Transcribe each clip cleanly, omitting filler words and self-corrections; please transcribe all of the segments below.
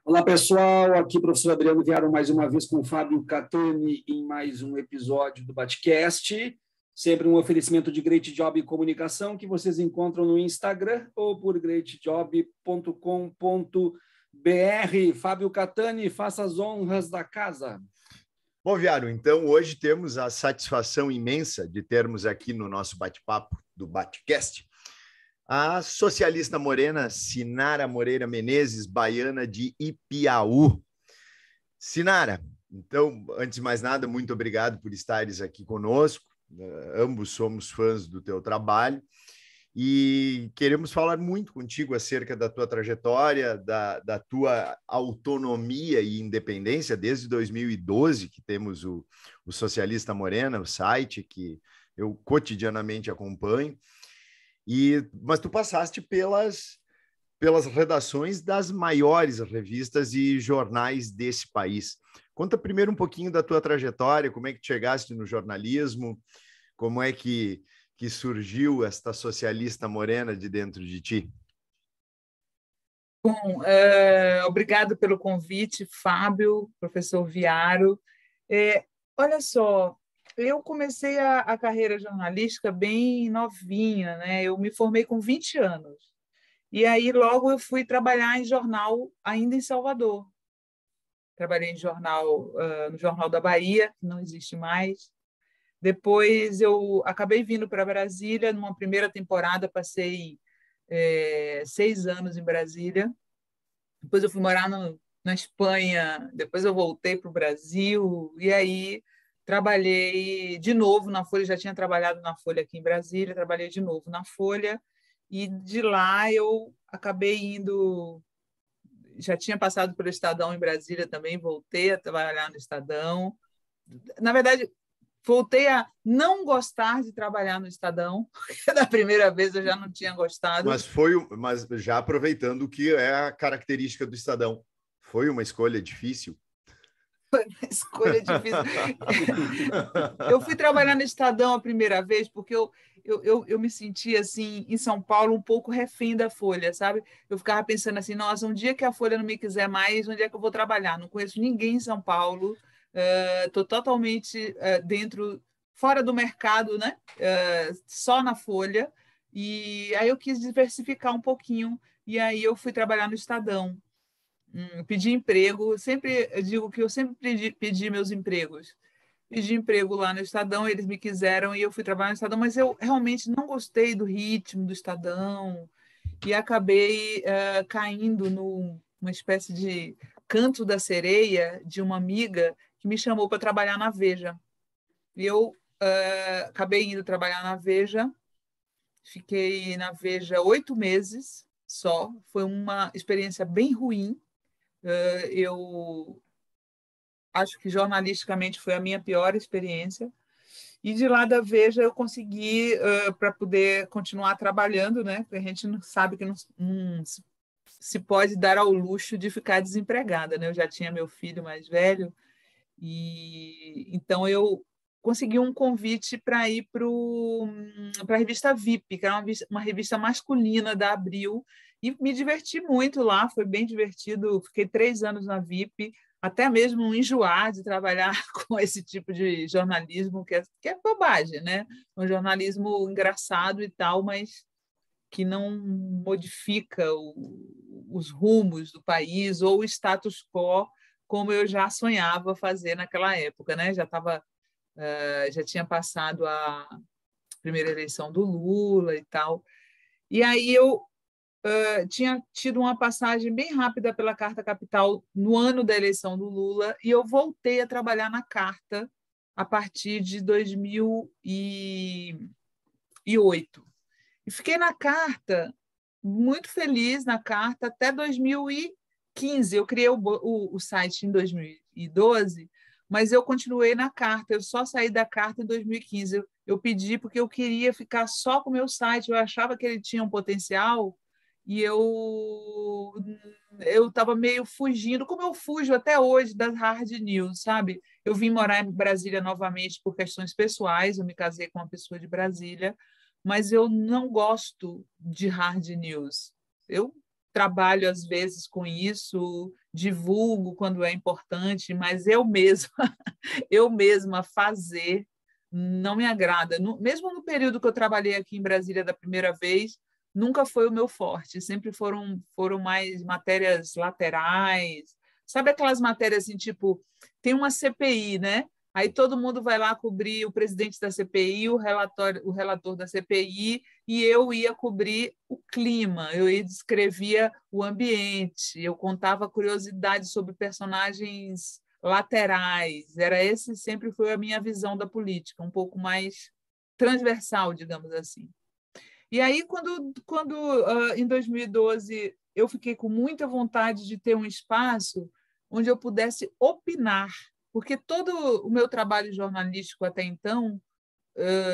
Olá, pessoal. Aqui, professor Adriano Viaro, mais uma vez com o Fábio Catani em mais um episódio do Batcast. Sempre um oferecimento de Great Job Comunicação que vocês encontram no Instagram ou por greatjob.com.br. Fábio Catani, faça as honras da casa. Bom, Viaro, então hoje temos a satisfação imensa de termos aqui no nosso bate-papo do Batcast a socialista morena Sinara Moreira Menezes, baiana de Ipiaú. Sinara, então, antes de mais nada, muito obrigado por estares aqui conosco. Ambos somos fãs do teu trabalho e queremos falar muito contigo acerca da tua trajetória, da tua autonomia e independência desde 2012, que temos o Socialista Morena, o site que eu cotidianamente acompanho. Mas tu passaste pelas redações das maiores revistas e jornais desse país. Conta primeiro um pouquinho da tua trajetória, como é que chegaste no jornalismo, como é que surgiu esta socialista morena de dentro de ti? Bom, obrigado pelo convite, Fábio, professor Viaro. Olha só, eu comecei a carreira jornalística bem novinha, né? Eu me formei com 20 anos. E aí, logo, eu fui trabalhar em jornal, ainda em Salvador. Trabalhei em jornal, no Jornal da Bahia, que não existe mais. Depois, eu acabei vindo para Brasília. Numa primeira temporada, passei 6 anos em Brasília. Depois, eu fui morar na Espanha. Depois, eu voltei para o Brasil. E aí, trabalhei de novo na Folha, já tinha trabalhado na Folha aqui em Brasília, trabalhei de novo na Folha, e de lá eu acabei indo, já tinha passado pelo Estadão em Brasília também, voltei a trabalhar no Estadão. Na verdade, voltei a não gostar de trabalhar no Estadão, porque da primeira vez eu já não tinha gostado. Mas já aproveitando o que é a característica do Estadão, foi uma escolha difícil? Foi uma escolha difícil. Eu fui trabalhar no Estadão a primeira vez porque eu me sentia assim, em São Paulo, um pouco refém da Folha, sabe? Eu ficava pensando assim, nossa, um dia que a Folha não me quiser mais, onde é que eu vou trabalhar? Não conheço ninguém em São Paulo, estou totalmente fora do mercado, né? Só na Folha. E aí eu quis diversificar um pouquinho, e aí eu fui trabalhar no Estadão. Pedi emprego, eu digo que eu sempre pedi meus empregos. Pedi emprego lá no Estadão, eles me quiseram e eu fui trabalhar no Estadão, mas eu realmente não gostei do ritmo do Estadão e acabei caindo numa espécie de canto da sereia de uma amiga que me chamou para trabalhar na Veja. E eu acabei indo trabalhar na Veja, fiquei na Veja 8 meses só, foi uma experiência bem ruim. Eu acho que jornalisticamente foi a minha pior experiência. E de lá da Veja eu consegui, para poder continuar trabalhando, né? Porque a gente não sabe que não se pode dar ao luxo de ficar desempregada, né? Eu já tinha meu filho mais velho, e então eu consegui um convite para ir para a revista VIP, que era uma revista masculina da Abril, e me diverti muito lá, foi bem divertido. Fiquei 3 anos na VIP, até mesmo enjoar de trabalhar com esse tipo de jornalismo, que é bobagem, né? Um jornalismo engraçado e tal, mas que não modifica os rumos do país ou o status quo, como eu já sonhava fazer naquela época, né? Já tinha passado a primeira eleição do Lula e tal. E aí eu tinha tido uma passagem bem rápida pela Carta Capital no ano da eleição do Lula, e eu voltei a trabalhar na Carta a partir de 2008. E fiquei na Carta, muito feliz na Carta, até 2015. Eu criei o site em 2012, mas eu continuei na Carta. Eu só saí da Carta em 2015. Eu pedi porque eu queria ficar só com o meu site. Eu achava que ele tinha um potencial e eu estava meio fugindo, como eu fujo até hoje das hard news, sabe? Eu vim morar em Brasília novamente por questões pessoais. Eu me casei com uma pessoa de Brasília, mas eu não gosto de hard news. Eu trabalho às vezes com isso, divulgo quando é importante, mas eu mesma fazer não me agrada. Mesmo no período que eu trabalhei aqui em Brasília da primeira vez, nunca foi o meu forte, sempre foram mais matérias laterais. Sabe aquelas matérias assim, tipo, tem uma CPI, né? Aí todo mundo vai lá cobrir o presidente da CPI, o relator da CPI, e eu ia cobrir o clima, eu descrevia o ambiente, eu contava curiosidades sobre personagens laterais. Sempre foi a minha visão da política, um pouco mais transversal, digamos assim. E aí, quando em 2012 eu fiquei com muita vontade de ter um espaço onde eu pudesse opinar, porque todo o meu trabalho jornalístico até então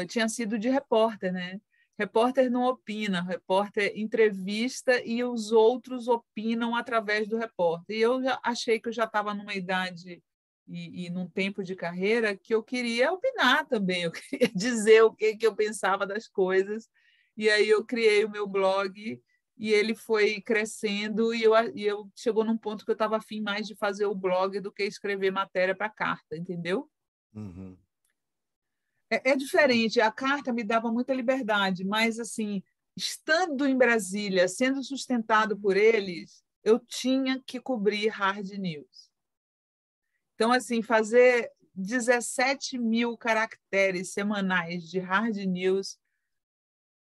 tinha sido de repórter, né? Repórter não opina, repórter entrevista e os outros opinam através do repórter. E eu já achei que eu já estava numa idade e num tempo de carreira que eu queria opinar também, eu queria dizer o que eu pensava das coisas. E aí eu criei o meu blog e ele foi crescendo e eu chegou num ponto que eu estava afim mais de fazer o blog do que escrever matéria para carta, entendeu? Uhum. É diferente, a carta me dava muita liberdade, mas assim, estando em Brasília, sendo sustentado por eles, eu tinha que cobrir hard news. Então, assim, fazer 17.000 caracteres semanais de hard news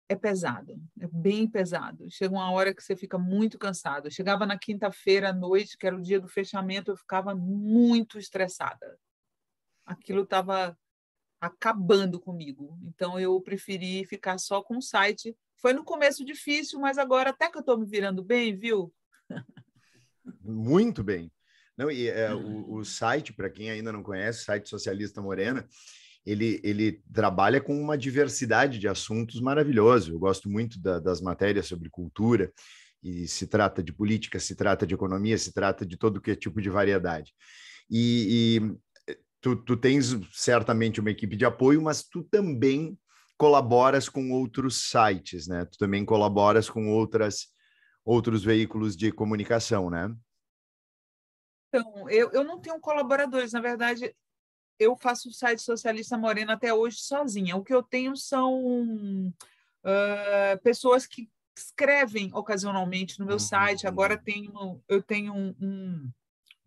é pesado, é bem pesado. Chega uma hora que você fica muito cansado. Eu chegava na quinta-feira à noite, que era o dia do fechamento, eu ficava muito estressada. Aquilo estava acabando comigo. Então, eu preferi ficar só com o site. Foi no começo difícil, mas agora até que eu estou me virando bem, viu? Muito bem. Não, e o site, para quem ainda não conhece, o site Socialista Morena, ele trabalha com uma diversidade de assuntos maravilhoso. Eu gosto muito das matérias sobre cultura, e se trata de política, se trata de economia, se trata de todo que é tipo de variedade. E tu tens certamente uma equipe de apoio, mas tu também colaboras com outros sites, né? Tu também colaboras com outros veículos de comunicação, né? Então, eu não tenho colaboradores. Na verdade, eu faço o site Socialista Morena até hoje sozinha. O que eu tenho são pessoas que escrevem ocasionalmente no meu site. Agora eu tenho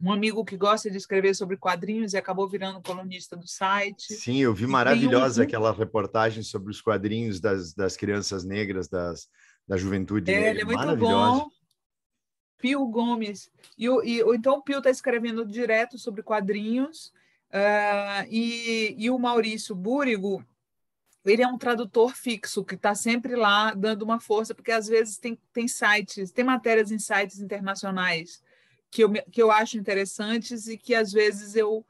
um amigo que gosta de escrever sobre quadrinhos e acabou virando colunista do site. Sim, eu vi E tem maravilhosa aquela reportagem sobre os quadrinhos das crianças negras, da juventude ele negra, é muito maravilhosa. bom. Pio Gomes. Então, o Pio está escrevendo direto sobre quadrinhos. E o Maurício Búrigo, ele é um tradutor fixo, que está sempre lá dando uma força, porque às vezes tem sites, tem matérias em sites internacionais que eu acho interessantes e que às vezes eu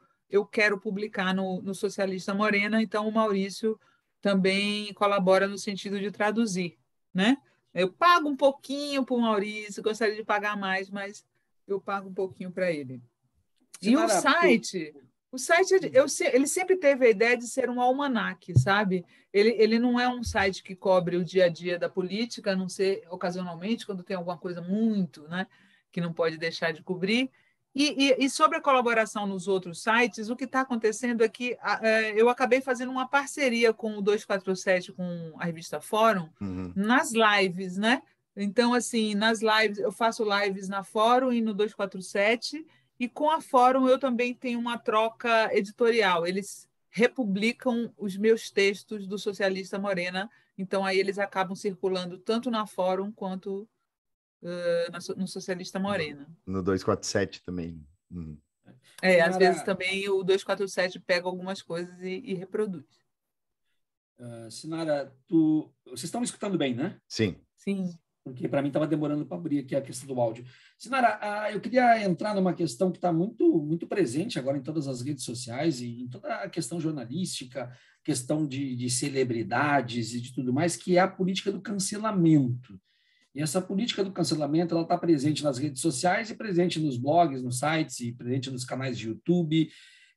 quero publicar no Socialista Morena, então o Maurício também colabora no sentido de traduzir, né? Eu pago um pouquinho para o Maurício, gostaria de pagar mais, mas eu pago um pouquinho para ele. E Sinara, o site ele sempre teve a ideia de ser um almanaque, sabe? Ele não é um site que cobre o dia a dia da política, a não ser ocasionalmente, quando tem alguma coisa muito, né, que não pode deixar de cobrir. E sobre a colaboração nos outros sites, o que está acontecendo é que eu acabei fazendo uma parceria com o 247, com a revista Fórum, nas lives, né? Então, assim, nas lives, eu faço lives na Fórum e no 247, e com a Fórum eu também tenho uma troca editorial. Eles republicam os meus textos do Socialista Morena, então aí eles acabam circulando tanto na Fórum quanto no Socialista Morena. No 247 também. Uhum. Às vezes Sinara, também o 247 pega algumas coisas e reproduz. Sinara, vocês estão me escutando bem, né? Sim. Sim. Porque para mim estava demorando para abrir aqui a questão do áudio. Sinara, eu queria entrar numa questão que está muito presente agora em todas as redes sociais e em toda a questão jornalística, questão de celebridades e de tudo mais, que é a política do cancelamento. E essa política do cancelamento ela está presente nas redes sociais e presente nos blogs, nos sites e presente nos canais de YouTube.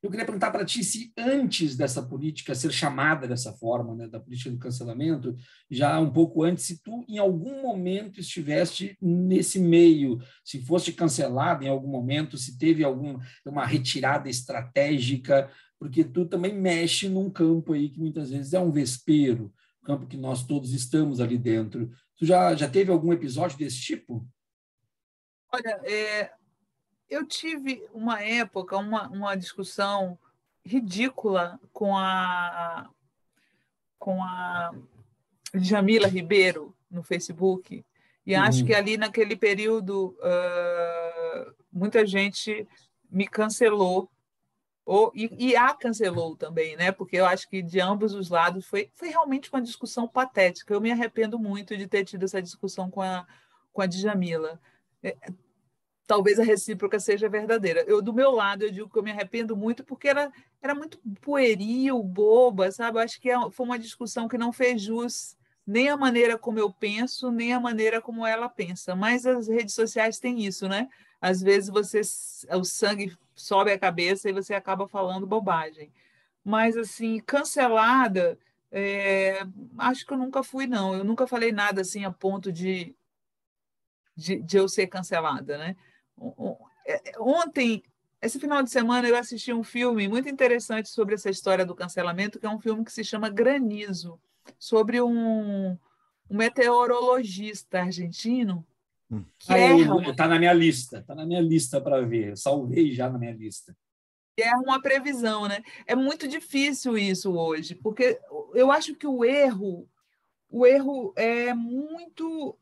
Eu queria perguntar para ti se antes dessa política ser chamada dessa forma, né, da política do cancelamento, já um pouco antes, se tu em algum momento estiveste nesse meio, se foste cancelado em algum momento, se teve uma retirada estratégica, porque tu também mexe num campo aí que muitas vezes é um vespeiro, campo que nós todos estamos ali dentro. Tu já teve algum episódio desse tipo? Olha, eu tive uma época, uma discussão ridícula com a Jamila Ribeiro no Facebook, e acho que ali naquele período muita gente me cancelou, e a cancelou também, né? Porque eu acho que de ambos os lados foi realmente uma discussão patética. Eu me arrependo muito de ter tido essa discussão com a Djamila. Talvez a recíproca seja verdadeira. Do meu lado, eu digo que eu me arrependo muito porque era muito pueril, boba, sabe? Eu acho que foi uma discussão que não fez jus nem a maneira como eu penso, nem a maneira como ela pensa. Mas as redes sociais têm isso, né? Às vezes o sangue sobe a cabeça e você acaba falando bobagem. Mas, assim, cancelada, acho que eu nunca fui, não. Eu nunca falei nada assim a ponto de eu ser cancelada, né? Ontem, esse final de semana, eu assisti um filme muito interessante sobre essa história do cancelamento, que é um filme que se chama Granizo, sobre um meteorologista argentino que Tá na minha lista para ver. Eu salvei já na minha lista. erra uma previsão, né? É muito difícil isso hoje, porque eu acho que o erro é muito.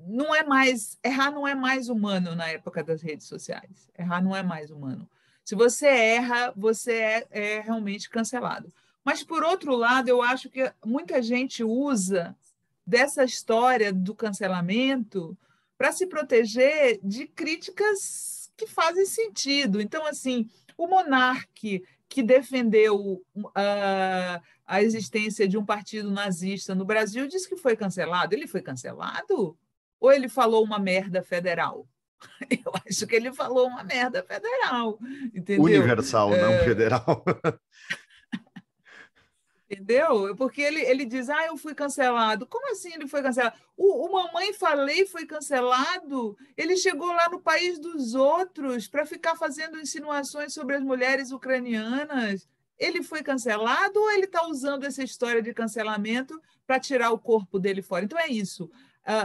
Não é mais. Errar não é mais humano na época das redes sociais. Errar não é mais humano. Se você erra, você é realmente cancelado. Mas, por outro lado, eu acho que muita gente usa dessa história do cancelamento para se proteger de críticas que fazem sentido. Então, assim, o monarca que defendeu a existência de um partido nazista no Brasil disse que foi cancelado. Ele foi cancelado? Ou ele falou uma merda federal? Eu acho que ele falou uma merda federal, entendeu? Universal, não federal. Entendeu? Porque ele diz, eu fui cancelado. Como assim ele foi cancelado? O Mamãe Falei foi cancelado. Ele chegou lá no país dos outros para ficar fazendo insinuações sobre as mulheres ucranianas. Ele foi cancelado ou ele está usando essa história de cancelamento para tirar o corpo dele fora? Então é isso.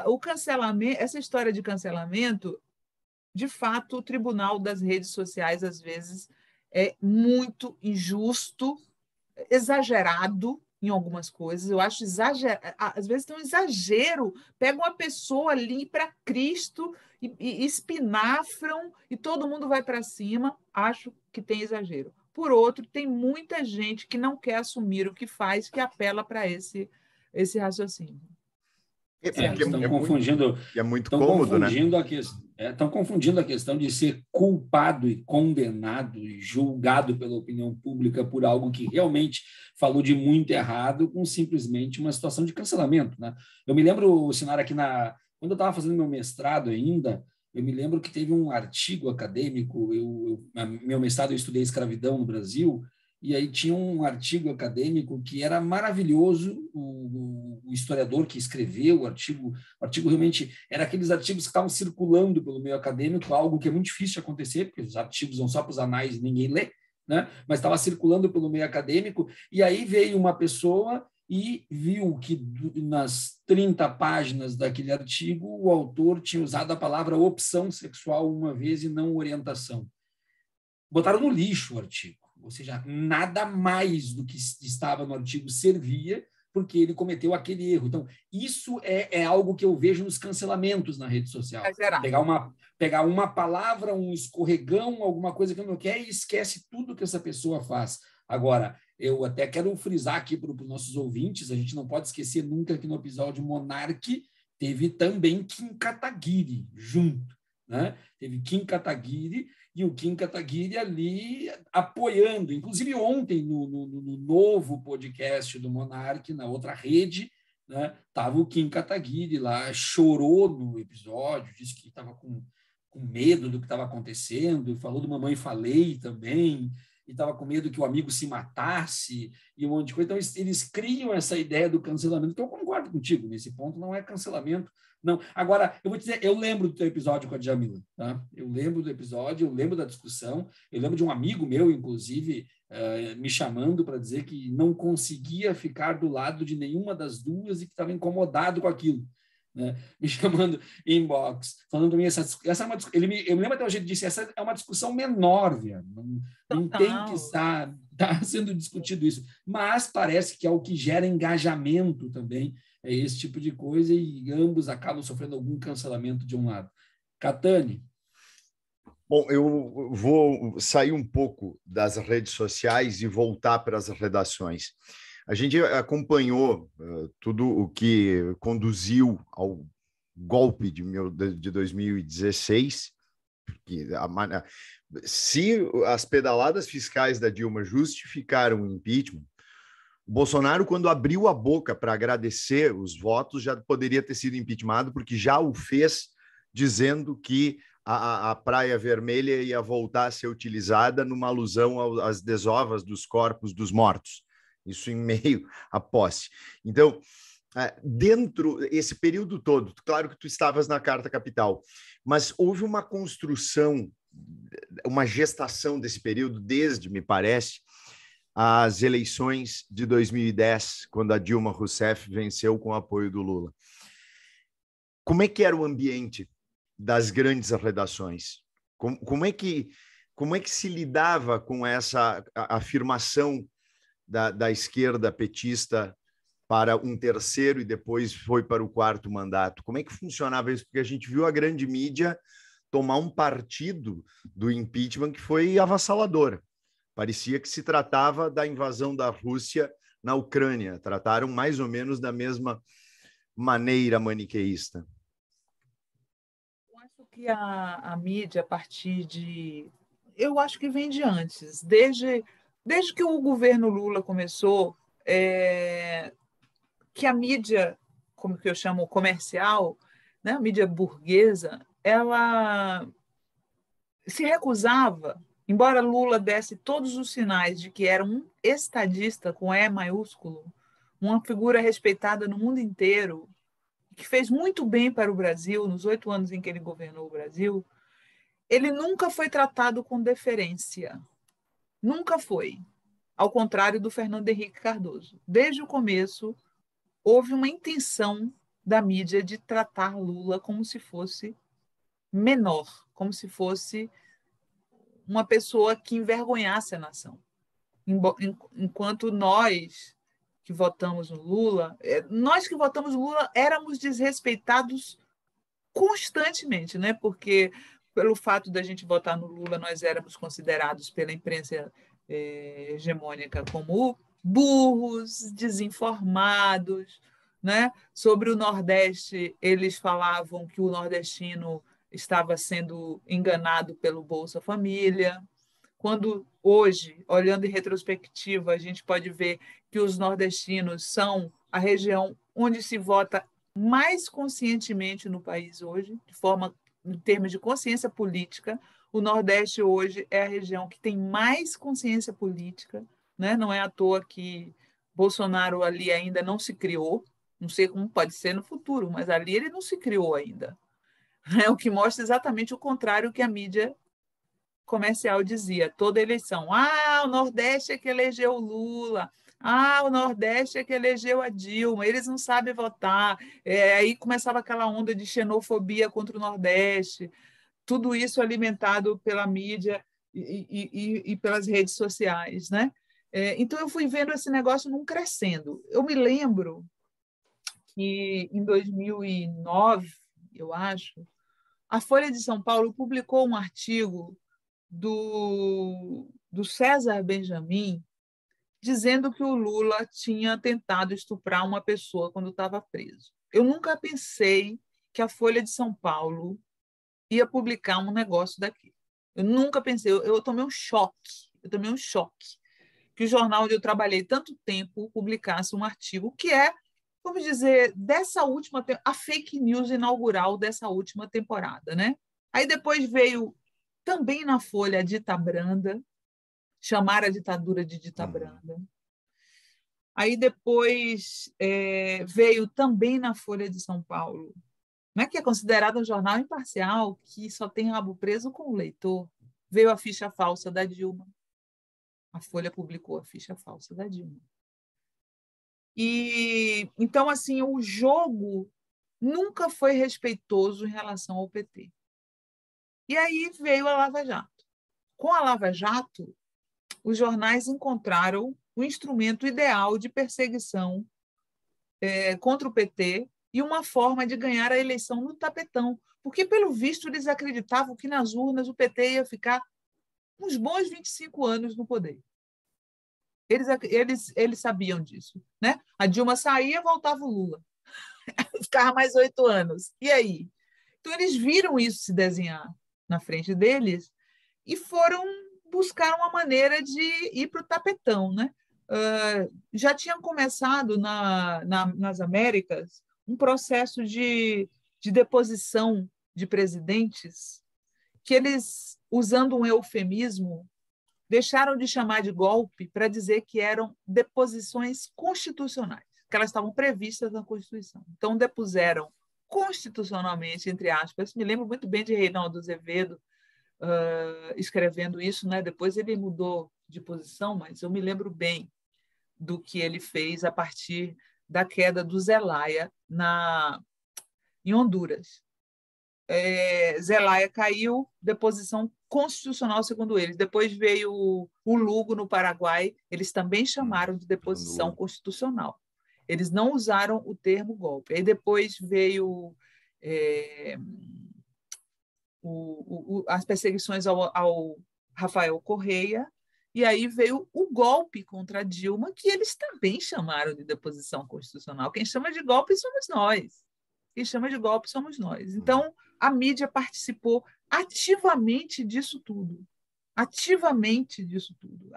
O cancelamento, essa história de cancelamento, de fato, o tribunal das redes sociais, às vezes, é muito injusto, exagerado em algumas coisas. Eu acho exagerado. Às vezes tem um exagero. Pega uma pessoa ali para Cristo e espinafram e todo mundo vai para cima. Acho que tem exagero. Por outro, tem muita gente que não quer assumir o que faz, que apela para esse raciocínio. É muito cômodo, né? Estão confundindo a questão de ser culpado e condenado e julgado pela opinião pública por algo que realmente falou de muito errado com simplesmente uma situação de cancelamento, né? Eu me lembro, Sinara, quando eu estava fazendo meu mestrado ainda, eu me lembro que teve um artigo acadêmico, meu mestrado eu estudei escravidão no Brasil, e aí tinha um artigo acadêmico que era maravilhoso, o historiador que escreveu o artigo realmente era aqueles artigos que estavam circulando pelo meio acadêmico, algo que é muito difícil de acontecer, porque os artigos vão só para os anais e ninguém lê, né? Mas estava circulando pelo meio acadêmico, e aí veio uma pessoa e viu que nas 30 páginas daquele artigo o autor tinha usado a palavra opção sexual uma vez e não orientação. Botaram no lixo o artigo. Ou seja, nada mais do que estava no artigo servia, porque ele cometeu aquele erro. Então, isso é algo que eu vejo nos cancelamentos na rede social. Pegar uma palavra, um escorregão, alguma coisa que eu não quero e esquece tudo que essa pessoa faz. Agora, eu até quero frisar aqui para os nossos ouvintes, a gente não pode esquecer nunca que no episódio Monarque teve também Kim Kataguiri junto, né? Teve Kim Kataguiri e o Kim Kataguiri ali apoiando. Inclusive, ontem, no novo podcast do Monarque, na outra rede, né, estava o Kim Kataguiri lá, chorou no episódio, disse que estava com medo do que estava acontecendo, falou do Mamãe Falei também. e estava com medo que o amigo se matasse e um monte de coisa. Então, eles criam essa ideia do cancelamento, que eu concordo contigo, nesse ponto não é cancelamento, não. Agora, eu vou te dizer, eu lembro do teu episódio com a Djamila, tá? Eu lembro do episódio, eu lembro da discussão, eu lembro de um amigo meu, inclusive, me chamando para dizer que não conseguia ficar do lado de nenhuma das duas e que estava incomodado com aquilo. Né? Me chamando em inbox, falando para mim, essa é uma, eu me lembro até hoje, ele disse, essa é uma discussão menor, velho. Não tem que estar sendo discutido isso, mas parece que é o que gera engajamento também, é esse tipo de coisa, e ambos acabam sofrendo algum cancelamento de um lado. Catani. Bom, eu vou sair um pouco das redes sociais e voltar para as redações. A gente acompanhou tudo o que conduziu ao golpe de 2016. Se as pedaladas fiscais da Dilma justificaram o impeachment, o Bolsonaro, quando abriu a boca para agradecer os votos, já poderia ter sido impeachmentado, porque já o fez dizendo que a Praia Vermelha ia voltar a ser utilizada numa alusão às desovas dos corpos dos mortos. Isso em meio à posse. Então, dentro desse período todo, claro que tu estavas na Carta Capital, mas houve uma construção, uma gestação desse período desde, me parece, as eleições de 2010, quando a Dilma Rousseff venceu com o apoio do Lula. Como é que era o ambiente das grandes redações? Como é que se lidava com essa afirmação da esquerda petista para um terceiro e depois foi para o quarto mandato? Como é que funcionava isso? Porque a gente viu a grande mídia tomar um partido do impeachment que foi avassalador. Parecia que se tratava da invasão da Rússia na Ucrânia. Trataram mais ou menos da mesma maneira maniqueísta. Eu acho que a mídia, a partir de... Eu acho que vem de antes. Desde que o governo Lula começou, que a mídia, como que eu chamo, comercial, né, a mídia burguesa, ela se recusava, embora Lula desse todos os sinais de que era um estadista com E maiúsculo, uma figura respeitada no mundo inteiro, que fez muito bem para o Brasil nos 8 anos em que ele governou o Brasil, ele nunca foi tratado com deferência. Nunca foi. Ao contrário do Fernando Henrique Cardoso. Desde o começo, houve uma intenção da mídia de tratar Lula como se fosse menor, como se fosse uma pessoa que envergonhasse a nação. Enquanto nós que votamos no Lula, éramos desrespeitados constantemente, né? Porque pelo fato da gente votar no Lula, nós éramos considerados pela imprensa hegemônica como burros, desinformados, né? Sobre o Nordeste, eles falavam que o nordestino estava sendo enganado pelo Bolsa Família, quando hoje, olhando em retrospectiva, a gente pode ver que os nordestinos são a região onde se vota mais conscientemente no país hoje, em termos de consciência política. O Nordeste hoje é a região que tem mais consciência política, né? Não é à toa que Bolsonaro ali ainda não se criou, não sei como pode ser no futuro, mas ali ele não se criou ainda. É o que mostra exatamente o contrário que a mídia comercial dizia, toda eleição. O Nordeste é que elegeu o Lula. O Nordeste é que elegeu a Dilma. Eles não sabem votar. Aí começava aquela onda de xenofobia contra o Nordeste. Tudo isso alimentado pela mídia e pelas redes sociais, né? Então, eu fui vendo esse negócio não crescendo. Eu me lembro que, em 2009, eu acho, a Folha de São Paulo publicou um artigo do César Benjamin, dizendo que o Lula tinha tentado estuprar uma pessoa quando estava preso. Eu nunca pensei que a Folha de São Paulo ia publicar um negócio daqui. Eu nunca pensei, eu tomei um choque, que o jornal onde eu trabalhei tanto tempo publicasse um artigo que vamos dizer, a fake news inaugural dessa última temporada, né? Aí depois veio também na Folha a Dita Branda, chamar a ditadura de dita branda. Aí depois veio também na Folha de São Paulo, né, que é considerado um jornal imparcial, que só tem rabo preso com o leitor. Veio a ficha falsa da Dilma. A Folha publicou a ficha falsa da Dilma. E então, assim, o jogo nunca foi respeitoso em relação ao PT. E aí veio a Lava Jato. Com a Lava Jato, os jornais encontraram o instrumento ideal de perseguição contra o PT e uma forma de ganhar a eleição no tapetão, porque, pelo visto, eles acreditavam que nas urnas o PT ia ficar uns bons 25 anos no poder. Eles sabiam disso, né? A Dilma saía, voltava o Lula. Ficava mais 8 anos. E aí? Então, eles viram isso se desenhar na frente deles e foram buscar uma maneira de ir para o tapetão, né? Já tinha começado nas Américas um processo de deposição de presidentes que eles, usando um eufemismo, deixaram de chamar de golpe para dizer que eram deposições constitucionais, que elas estavam previstas na Constituição. Então, depuseram constitucionalmente, entre aspas. Me lembro muito bem de Reinaldo Azevedo escrevendo isso, né? Depois ele mudou de posição, mas eu me lembro bem do que ele fez a partir da queda do Zelaya em Honduras. Zelaya caiu, deposição constitucional, segundo eles. Depois veio o Lugo, no Paraguai, eles também chamaram de deposição constitucional. Eles não usaram o termo golpe. Aí depois veio as perseguições ao Rafael Correia, e aí veio o golpe contra a Dilma, que eles também chamaram de deposição constitucional. Quem chama de golpe somos nós. Quem chama de golpe somos nós. Então, a mídia participou ativamente disso tudo. Ativamente disso tudo.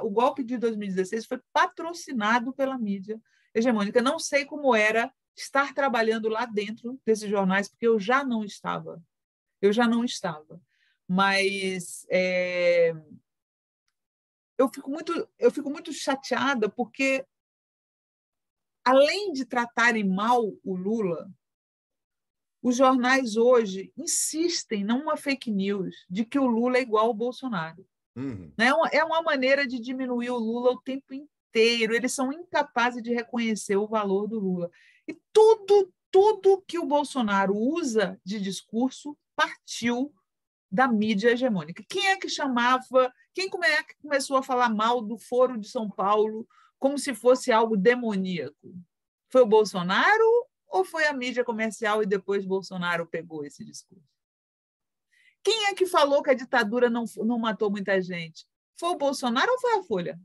O golpe de 2016 foi patrocinado pela mídia hegemônica. Não sei como era estar trabalhando lá dentro desses jornais, porque eu já não estava. Mas eu fico muito chateada, porque, além de tratarem mal o Lula, os jornais hoje insistem numa fake news de que o Lula é igual ao Bolsonaro. É uma maneira de diminuir o Lula o tempo inteiro. Eles são incapazes de reconhecer o valor do Lula. E tudo que o Bolsonaro usa de discurso partiu da mídia hegemônica. Quem é que começou a falar mal do Foro de São Paulo como se fosse algo demoníaco? Foi o Bolsonaro ou foi a mídia comercial e depois Bolsonaro pegou esse discurso? Quem é que falou que a ditadura não matou muita gente? Foi o Bolsonaro ou foi a Folha?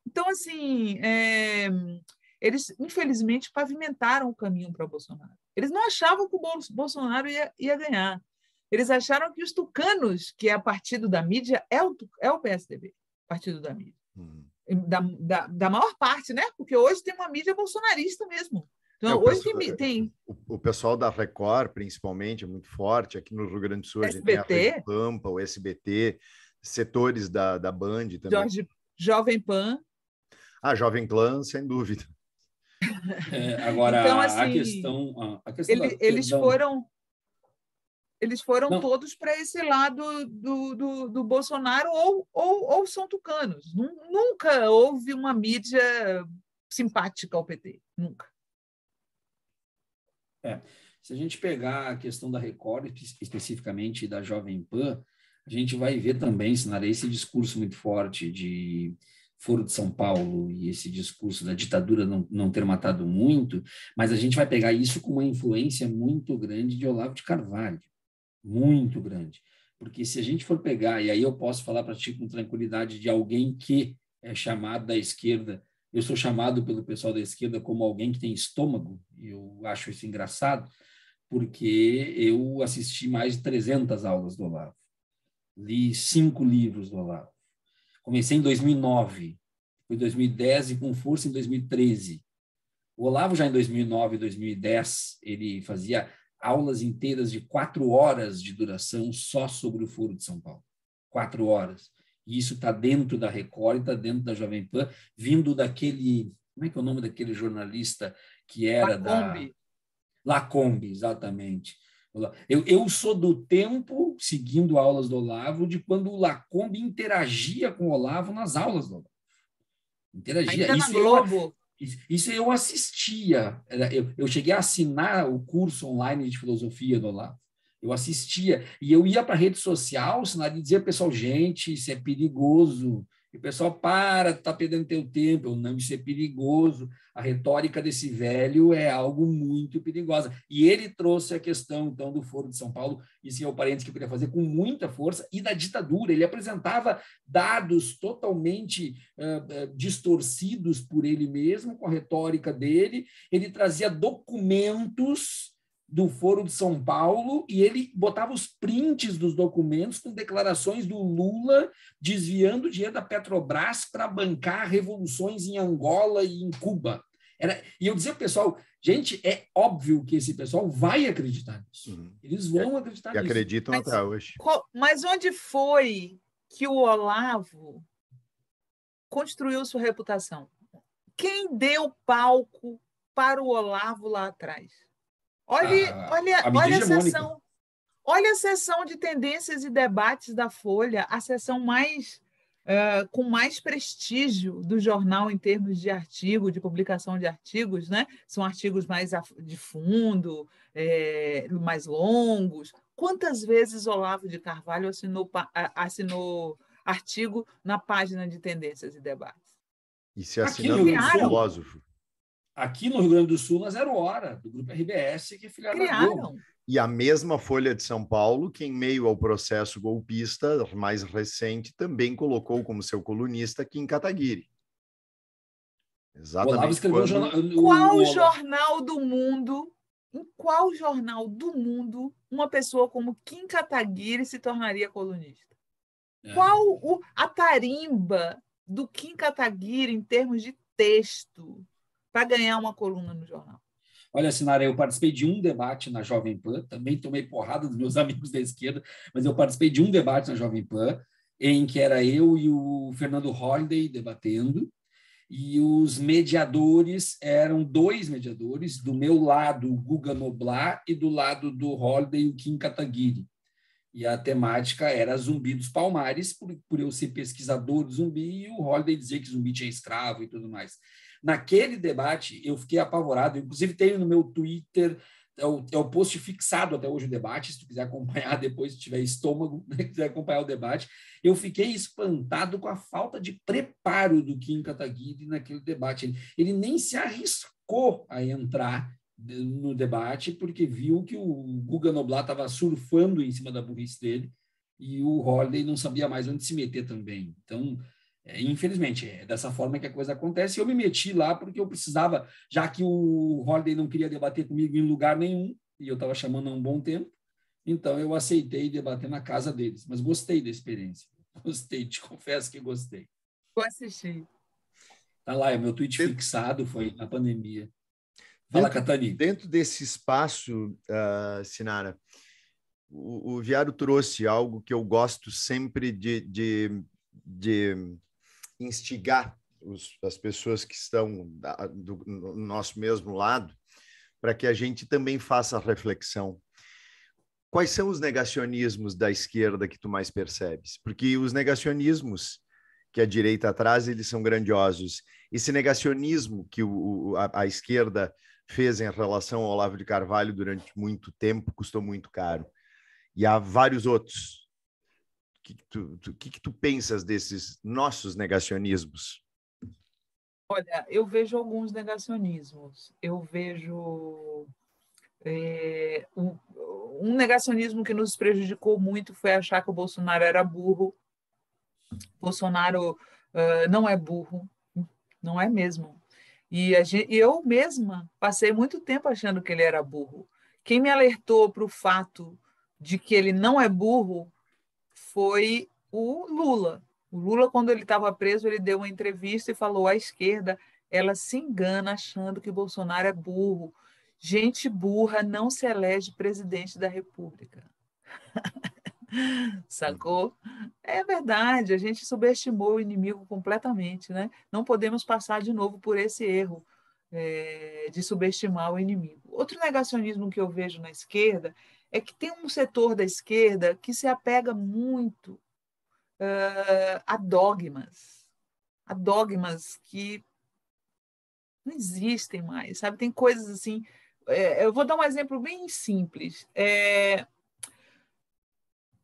Então, assim, eles, infelizmente, pavimentaram o caminho para o Bolsonaro. Eles não achavam que o Bolsonaro ia ganhar. Eles acharam que os tucanos, que é o partido da mídia, é o PSDB, partido da mídia. Da maior parte, né? Porque hoje tem uma mídia bolsonarista mesmo. Então, hoje tem... O pessoal da Record, principalmente, é muito forte. Aqui no Rio Grande do Sul, a gente tem a Rede Pampa, o SBT, setores da Band também. Jovem Pan. Jovem Clã, sem dúvida. Agora, então, assim, a questão eles foram todos para esse lado do Bolsonaro ou são tucanos. Nunca houve uma mídia simpática ao PT. Nunca. Se a gente pegar a questão da Record, especificamente da Jovem Pan, a gente vai ver também, Sinara, esse discurso muito forte de Foro de São Paulo e esse discurso da ditadura não ter matado muito, mas a gente vai pegar isso com uma influência muito grande de Olavo de Carvalho, muito grande. Porque se a gente for pegar, e aí eu posso falar para ti com tranquilidade de alguém que é chamado da esquerda, eu sou chamado pelo pessoal da esquerda como alguém que tem estômago, e eu acho isso engraçado, porque eu assisti mais de 300 aulas do Olavo, li 5 livros do Olavo. Comecei em 2009, foi 2010 e com força em 2013. O Olavo já em 2009 e 2010, ele fazia aulas inteiras de 4 horas de duração só sobre o Foro de São Paulo. 4 horas. E isso está dentro da Record, está dentro da Jovem Pan, vindo daquele... Como é que é o nome daquele jornalista que era Lacombe. da... Lacombe, exatamente. Eu sou do tempo, seguindo aulas do Olavo, de quando o Lacombe interagia com o Olavo nas aulas do Olavo. Interagia. Ainda na Globo. Isso eu assistia. Eu cheguei a assinar o curso online de filosofia do Olavo. Eu assistia. E eu ia para a rede social, e dizia ao pessoal, gente, isso é perigoso. E o pessoal, está perdendo teu tempo. Eu, não, isso é perigoso. A retórica desse velho é algo muito perigosa. E ele trouxe a questão, então, do Foro de São Paulo, isso é o parênteses que eu queria fazer, com muita força, e da ditadura. Ele apresentava dados totalmente distorcidos por ele mesmo, com a retórica dele. Ele trazia documentos do Foro de São Paulo e ele botava os prints dos documentos com declarações do Lula desviando dinheiro da Petrobras para bancar revoluções em Angola e em Cuba. E eu dizia para o pessoal, gente, é óbvio que esse pessoal vai acreditar nisso. Eles vão acreditar nisso. E acreditam até hoje. Mas onde foi que o Olavo construiu sua reputação? Quem deu palco para o Olavo lá atrás? Olha a sessão de tendências e debates da Folha, a sessão com mais prestígio do jornal em termos de artigo, de publicação de artigos, né? São artigos mais de fundo, mais longos. Quantas vezes Olavo de Carvalho assinou artigo na página de tendências e debates? E se assinando um filósofo. Aqui no Rio Grande do Sul, na Zero Hora, do Grupo RBS, que é filiado da Globo. E a mesma Folha de São Paulo, que em meio ao processo golpista mais recente, também colocou como seu colunista Kim Kataguiri. Exatamente. O Olavo escreveu em qual jornal do mundo uma pessoa como Kim Kataguiri se tornaria colunista? Qual a tarimba do Kim Kataguiri em termos de texto para ganhar uma coluna no jornal? Olha, Sinara, eu participei de um debate na Jovem Pan, também tomei porrada dos meus amigos da esquerda, mas eu participei de um debate na Jovem Pan, em que era eu e o Fernando Holliday debatendo, e os mediadores eram 2 mediadores, do meu lado o Guga Noblar e do lado do Holliday o Kim Kataguiri. E a temática era Zumbi dos Palmares, por eu ser pesquisador de zumbi, e o Holliday dizer que zumbi tinha escravo e tudo mais. Naquele debate, eu fiquei apavorado. Inclusive, tenho no meu Twitter, é o post fixado até hoje o debate, se tu quiser acompanhar depois, se tiver estômago, né, quiser acompanhar o debate. Eu fiquei espantado com a falta de preparo do Kim Kataguiri naquele debate. Ele nem se arriscou a entrar no debate, porque viu que o Guga Noblar estava surfando em cima da burrice dele e o Holliday não sabia mais onde se meter também. Então, infelizmente, é dessa forma que a coisa acontece. Eu me meti lá porque eu precisava, já que o Holliday não queria debater comigo em lugar nenhum, e eu estava chamando há um bom tempo, então eu aceitei debater na casa deles. Mas gostei da experiência. Gostei, te confesso que gostei. Vou assistir. Tá lá, é o meu tweet fixado, foi na pandemia. Fala, Catani. Dentro desse espaço, Sinara, o Viário trouxe algo que eu gosto sempre de instigar as pessoas que estão no nosso mesmo lado, para que a gente também faça a reflexão. Quais são os negacionismos da esquerda que tu mais percebes? Porque os negacionismos que a direita traz, eles são grandiosos. Esse negacionismo que a esquerda fez em relação ao Olavo de Carvalho durante muito tempo custou muito caro. E há vários outros. O que tu pensas desses nossos negacionismos? Olha, eu vejo alguns negacionismos. Eu vejo um negacionismo que nos prejudicou muito foi achar que o Bolsonaro era burro. Bolsonaro não é burro, não é mesmo. E eu mesma passei muito tempo achando que ele era burro. Quem me alertou para o fato de que ele não é burro foi o Lula. O Lula, quando ele estava preso, ele deu uma entrevista e falou: a esquerda ela se engana achando que Bolsonaro é burro. Gente burra não se elege presidente da República. Sacou? É verdade, a gente subestimou o inimigo completamente, né? Não podemos passar de novo por esse erro, de subestimar o inimigo. Outro negacionismo que eu vejo na esquerda é que tem um setor da esquerda que se apega muito a dogmas que não existem mais, sabe? Tem coisas assim. Eu vou dar um exemplo bem simples.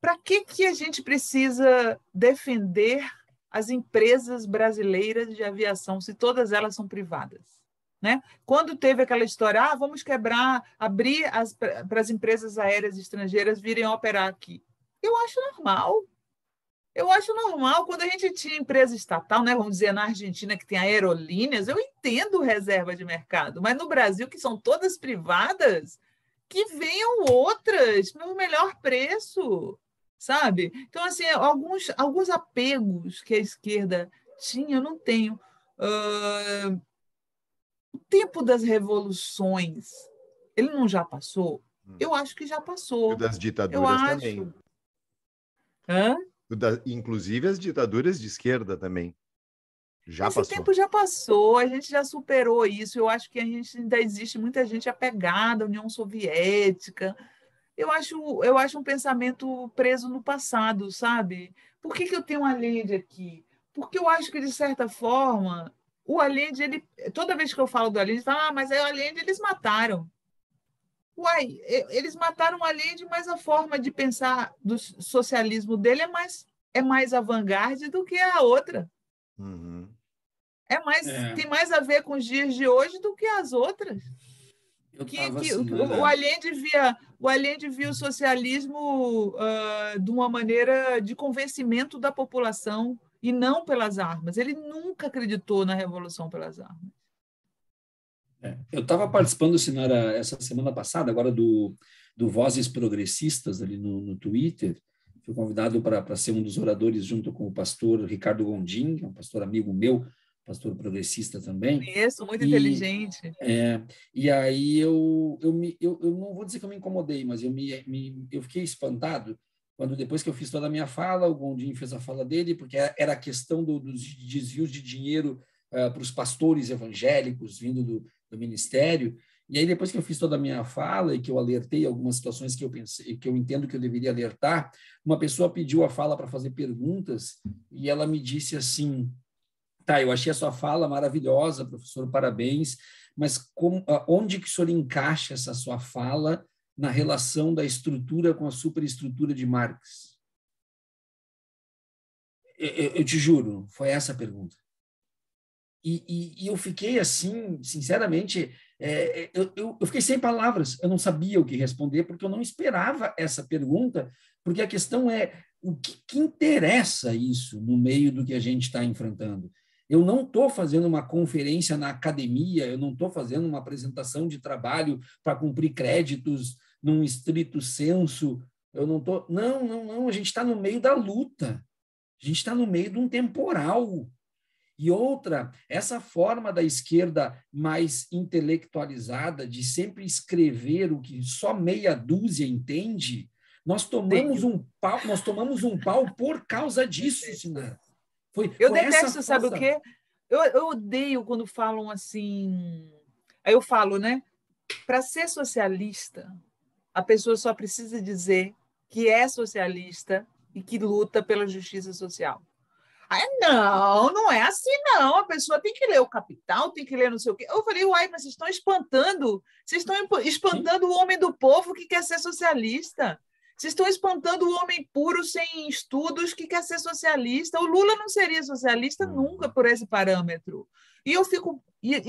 Para que a gente precisa defender as empresas brasileiras de aviação se todas elas são privadas? Né? Quando teve aquela história, vamos abrir para as empresas aéreas estrangeiras virem operar aqui. Eu acho normal. Eu acho normal. Quando a gente tinha empresa estatal, né, vamos dizer, na Argentina, que tem aerolíneas, eu entendo reserva de mercado, mas no Brasil, que são todas privadas, que venham outras no melhor preço, sabe? Então, assim, alguns apegos que a esquerda tinha, eu não tenho. O tempo das revoluções, ele não já passou? Eu acho que já passou. E das Eu ditaduras acho. também. Hã? Inclusive as ditaduras de esquerda também. Já Esse passou. tempo já passou, a gente já superou isso. Eu acho que ainda existe muita gente apegada à União Soviética. Eu acho um pensamento preso no passado, sabe? Por que eu tenho um Allende aqui? Porque eu acho que, de certa forma, o Allende, toda vez que eu falo do Allende, fala, mas é o Allende, eles mataram. Uai, eles mataram o Allende, mas a forma de pensar do socialismo dele é mais avant-garde do que a outra. Uhum. Tem mais a ver com os dias de hoje do que as outras. O Allende via o socialismo de uma maneira de convencimento da população e não pelas armas. Ele nunca acreditou na revolução pelas armas. Eu estava participando, Sinara, essa semana passada, agora do Vozes Progressistas, ali no Twitter. Fui convidado para ser um dos oradores junto com o pastor Ricardo Gondim, que é um pastor amigo meu, pastor progressista também. Conheço, muito inteligente. E aí eu não vou dizer que eu me incomodei, mas eu fiquei espantado quando, depois que eu fiz toda a minha fala, o Gondim fez a fala dele, porque era a questão dos desvios de dinheiro para os pastores evangélicos vindo do ministério. E aí, depois que eu fiz toda a minha fala e que eu alertei algumas situações que eu pensei, que eu entendo que eu deveria alertar, uma pessoa pediu a fala para fazer perguntas e ela me disse assim: tá, eu achei a sua fala maravilhosa, professor, parabéns, mas onde que o senhor encaixa essa sua fala na relação da estrutura com a superestrutura de Marx? Eu te juro, foi essa a pergunta. E eu fiquei assim, sinceramente, eu fiquei sem palavras, eu não sabia o que responder, porque eu não esperava essa pergunta, porque a questão é o que interessa isso no meio do que a gente está enfrentando. Eu não estou fazendo uma conferência na academia, eu não estou fazendo uma apresentação de trabalho para cumprir créditos num estrito sensu, eu não estou... Não, a gente está no meio da luta, a gente está no meio de um temporal. E outra, essa forma da esquerda mais intelectualizada de sempre escrever o que só meia dúzia entende, nós tomamos um pau por causa disso, Sinara. Eu detesto, sabe o quê? Eu odeio quando falam assim... Aí eu falo, né? Para ser socialista, a pessoa só precisa dizer que é socialista e que luta pela justiça social. Não é assim, não. A pessoa tem que ler o Capital, tem que ler não sei o quê. Eu falei, mas vocês estão espantando o homem do povo que quer ser socialista. Vocês estão espantando o homem puro, sem estudos, que quer ser socialista. O Lula não seria socialista nunca por esse parâmetro. E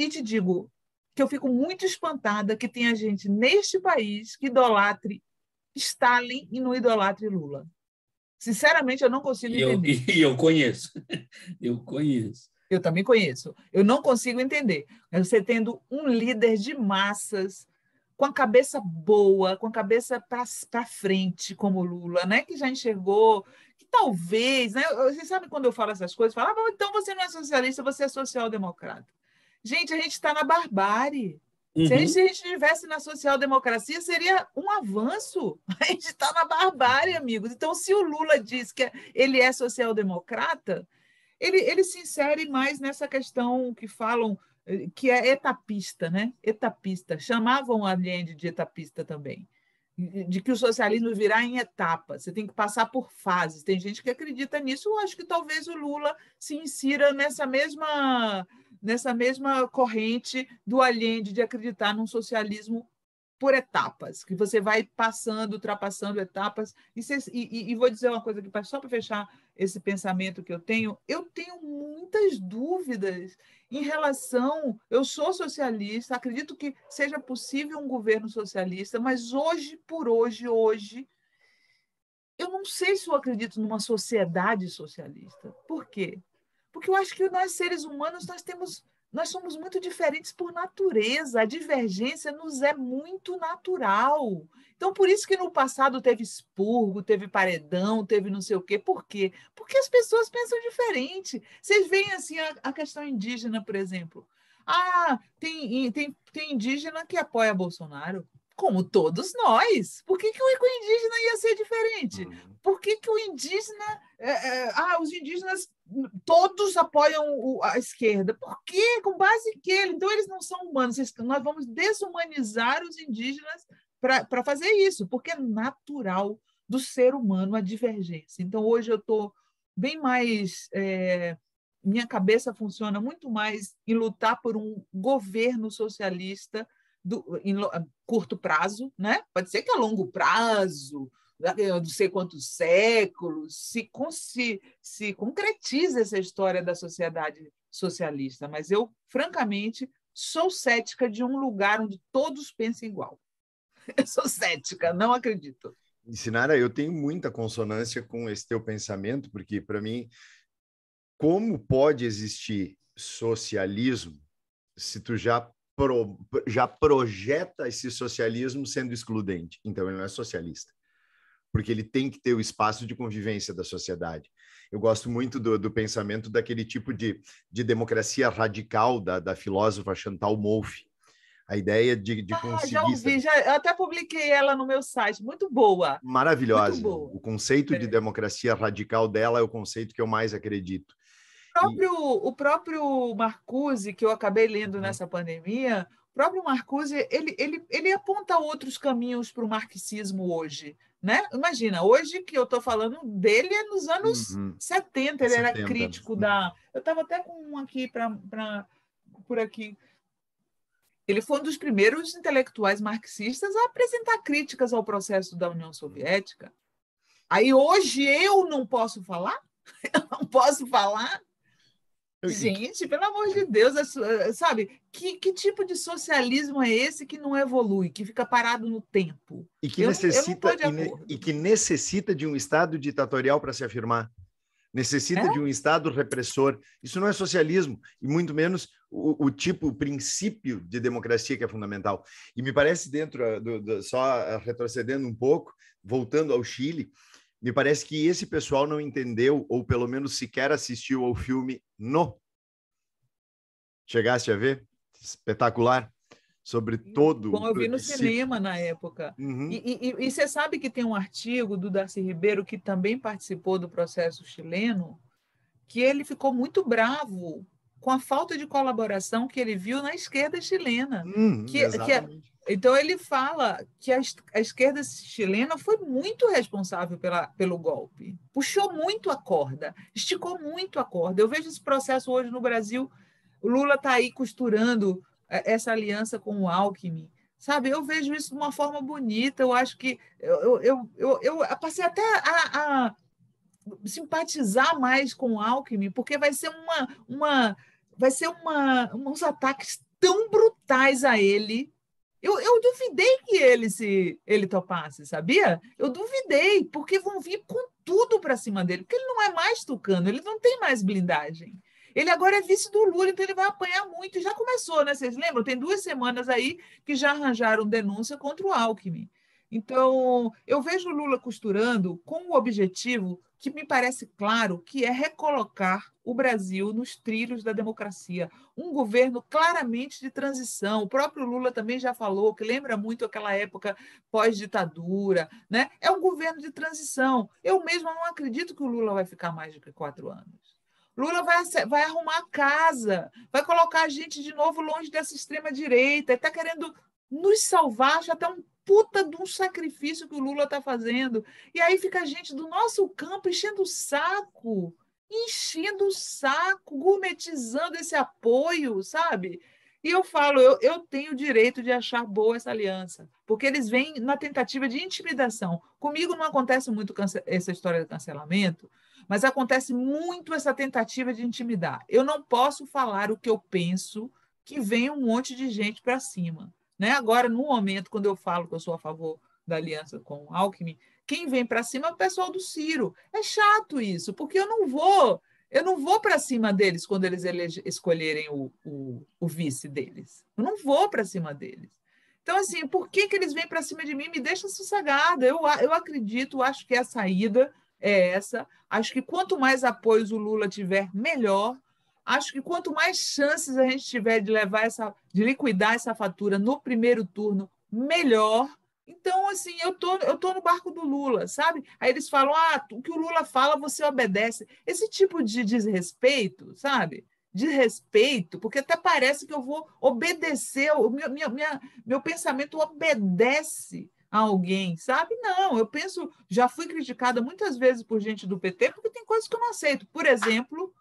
te digo que eu fico muito espantada que tenha gente neste país que idolatre Stalin e não idolatre Lula. Sinceramente, eu não consigo entender. E eu conheço. Eu também conheço. Eu não consigo entender. Você tendo um líder de massas, com a cabeça boa, com a cabeça para frente, como Lula, né? Que já enxergou, que talvez... Né? Vocês sabem quando eu falo essas coisas? Falo, então você não é socialista, você é social-democrata. Gente, a gente está na barbárie. Se a gente estivesse na social-democracia, seria um avanço. A gente está na barbárie, amigos. Então, se o Lula diz que ele é social-democrata, ele se insere mais nessa questão que falam que é etapista, né? Etapista. Chamavam Allende de etapista também, de que o socialismo virá em etapas, você tem que passar por fases. Tem gente que acredita nisso, eu acho que talvez o Lula se insira nessa mesma corrente do Allende de acreditar num socialismo por etapas, que você vai passando, ultrapassando etapas. E vou dizer uma coisa aqui, só para fechar esse pensamento que eu tenho muitas dúvidas em relação... Eu sou socialista, acredito que seja possível um governo socialista, mas hoje, eu não sei se eu acredito numa sociedade socialista. Por quê? Porque eu acho que nós, seres humanos, nós somos muito diferentes por natureza. A divergência nos é muito natural. Então, por isso que no passado teve expurgo, teve paredão, teve não sei o quê. Por quê? Porque as pessoas pensam diferente. Vocês veem assim a questão indígena, por exemplo. Tem indígena que apoia Bolsonaro, como todos nós. Por que o indígena ia ser diferente? Por que o indígena... os indígenas todos apoiam a esquerda. Por quê? Com base em quê? Então, eles não são humanos. Nós vamos desumanizar os indígenas para fazer isso, porque é natural do ser humano a divergência. Então, hoje eu estou bem mais... minha cabeça funciona muito mais em lutar por um governo socialista em curto prazo, né? Pode ser que a longo prazo, não sei quantos séculos, se concretize essa história da sociedade socialista. Mas eu, francamente, sou cética de um lugar onde todos pensem igual. Eu sou cética, não acredito. Sinara, eu tenho muita consonância com esse teu pensamento, porque, para mim, como pode existir socialismo se tu já projeta esse socialismo sendo excludente? Então, ele não é socialista, porque ele tem que ter o espaço de convivência da sociedade. Eu gosto muito do pensamento daquele tipo de democracia radical da filósofa Chantal Mouffe. A ideia de conseguir... Já ouvi, eu até publiquei ela no meu site. Muito boa. Maravilhosa. Muito boa. O conceito de democracia radical dela é o conceito que eu mais acredito. O próprio Marcuse, que eu acabei lendo nessa pandemia, o próprio Marcuse, ele aponta outros caminhos para o marxismo hoje, né? Imagina, hoje que eu estou falando dele é nos anos 70, ele era crítico da... Eu estava até com um aqui por aqui. Ele foi um dos primeiros intelectuais marxistas a apresentar críticas ao processo da União Soviética. Aí hoje eu não posso falar? Eu não posso falar? Gente, pelo amor de Deus, sabe? Que tipo de socialismo é esse que não evolui, que fica parado no tempo? E que necessita de um Estado ditatorial para se afirmar. Necessita de um Estado repressor. Isso não é socialismo, e muito menos o princípio de democracia que é fundamental. E me parece só retrocedendo um pouco, voltando ao Chile, me parece que esse pessoal não entendeu, ou pelo menos sequer assistiu ao filme No. Chegaste a ver? Espetacular. Sobre todo... Bom, eu vi no cinema na época. E você sabe que tem um artigo do Darcy Ribeiro, que também participou do processo chileno, que ele ficou muito bravo com a falta de colaboração que ele viu na esquerda chilena. Exatamente. Então, ele fala que a esquerda chilena foi muito responsável pelo golpe. Puxou muito a corda, esticou muito a corda. Eu vejo esse processo hoje no Brasil. O Lula está aí costurando essa aliança com o Alckmin. Sabe, eu vejo isso de uma forma bonita. Eu acho que eu passei até a simpatizar mais com o Alckmin, porque vai ser uns ataques tão brutais a ele. Eu duvidei que ele topasse, sabia? Eu duvidei, porque vão vir com tudo para cima dele, porque ele não é mais tucano, ele não tem mais blindagem. Ele agora é vice do Lula, então ele vai apanhar muito. E já começou, né? Vocês lembram? Tem 2 semanas aí que já arranjaram denúncia contra o Alckmin. Então, eu vejo o Lula costurando com o objetivo que me parece claro, que é recolocar o Brasil nos trilhos da democracia. Um governo claramente de transição. O próprio Lula também já falou, que lembra muito aquela época pós-ditadura, né? É um governo de transição. Eu mesma não acredito que o Lula vai ficar mais de 4 anos. Lula vai arrumar a casa, vai colocar a gente de novo longe dessa extrema-direita, está querendo nos salvar, acho até um puta de um sacrifício que o Lula está fazendo. E aí fica a gente do nosso campo enchendo o saco, gourmetizando esse apoio, sabe? E eu falo, eu tenho o direito de achar boa essa aliança, porque eles vêm na tentativa de intimidação. Comigo não acontece muito essa história de cancelamento, mas acontece muito essa tentativa de intimidar. Eu não posso falar o que eu penso, que vem um monte de gente para cima. Né? Agora, no momento, quando eu falo que eu sou a favor da aliança com o Alckmin, quem vem para cima é o pessoal do Ciro. É chato isso, porque eu não vou para cima deles quando eles escolherem o vice deles. Eu não vou para cima deles. Então, assim, por que eles vêm para cima de mim? Me deixa sossegada. Eu acredito, acho que a saída é essa. Acho que quanto mais apoios o Lula tiver, melhor. Acho que quanto mais chances a gente tiver de liquidar essa fatura no primeiro turno, melhor. Então, assim, eu tô no barco do Lula, sabe? Aí eles falam, o que o Lula fala, você obedece. Esse tipo de desrespeito, sabe? Desrespeito, porque até parece que eu vou obedecer, meu pensamento obedece a alguém, sabe? Não, eu penso, já fui criticada muitas vezes por gente do PT, porque tem coisas que eu não aceito. Por exemplo,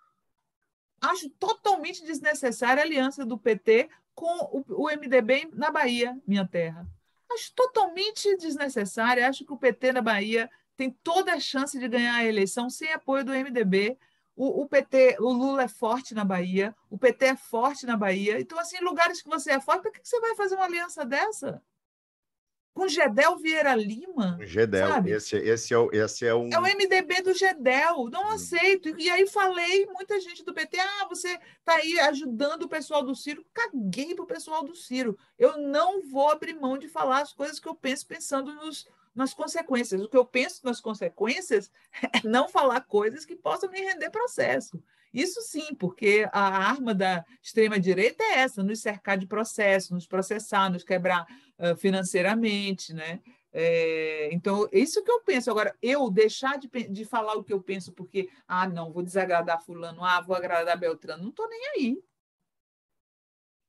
acho totalmente desnecessária a aliança do PT com o MDB na Bahia, minha terra. Acho totalmente desnecessária. Acho que o PT na Bahia tem toda a chance de ganhar a eleição sem apoio do MDB. O PT, o Lula é forte na Bahia, o PT é forte na Bahia. Então, assim, em lugares que você é forte, por que você vai fazer uma aliança dessa? Com Gedel Vieira Lima, Gedel, sabe? esse é um... É o MDB do Gedel, não aceito. E aí falei, muita gente do PT, você está aí ajudando o pessoal do Ciro. Caguei para o pessoal do Ciro. Eu não vou abrir mão de falar as coisas que eu penso pensando nas consequências. O que eu penso nas consequências é não falar coisas que possam me render processo. Isso sim, porque a arma da extrema-direita é essa, nos cercar de processo, nos processar, nos quebrar financeiramente, né? Então, isso que eu penso. Agora, eu deixar de falar o que eu penso porque, não, vou desagradar fulano, vou agradar Beltrano, não estou nem aí.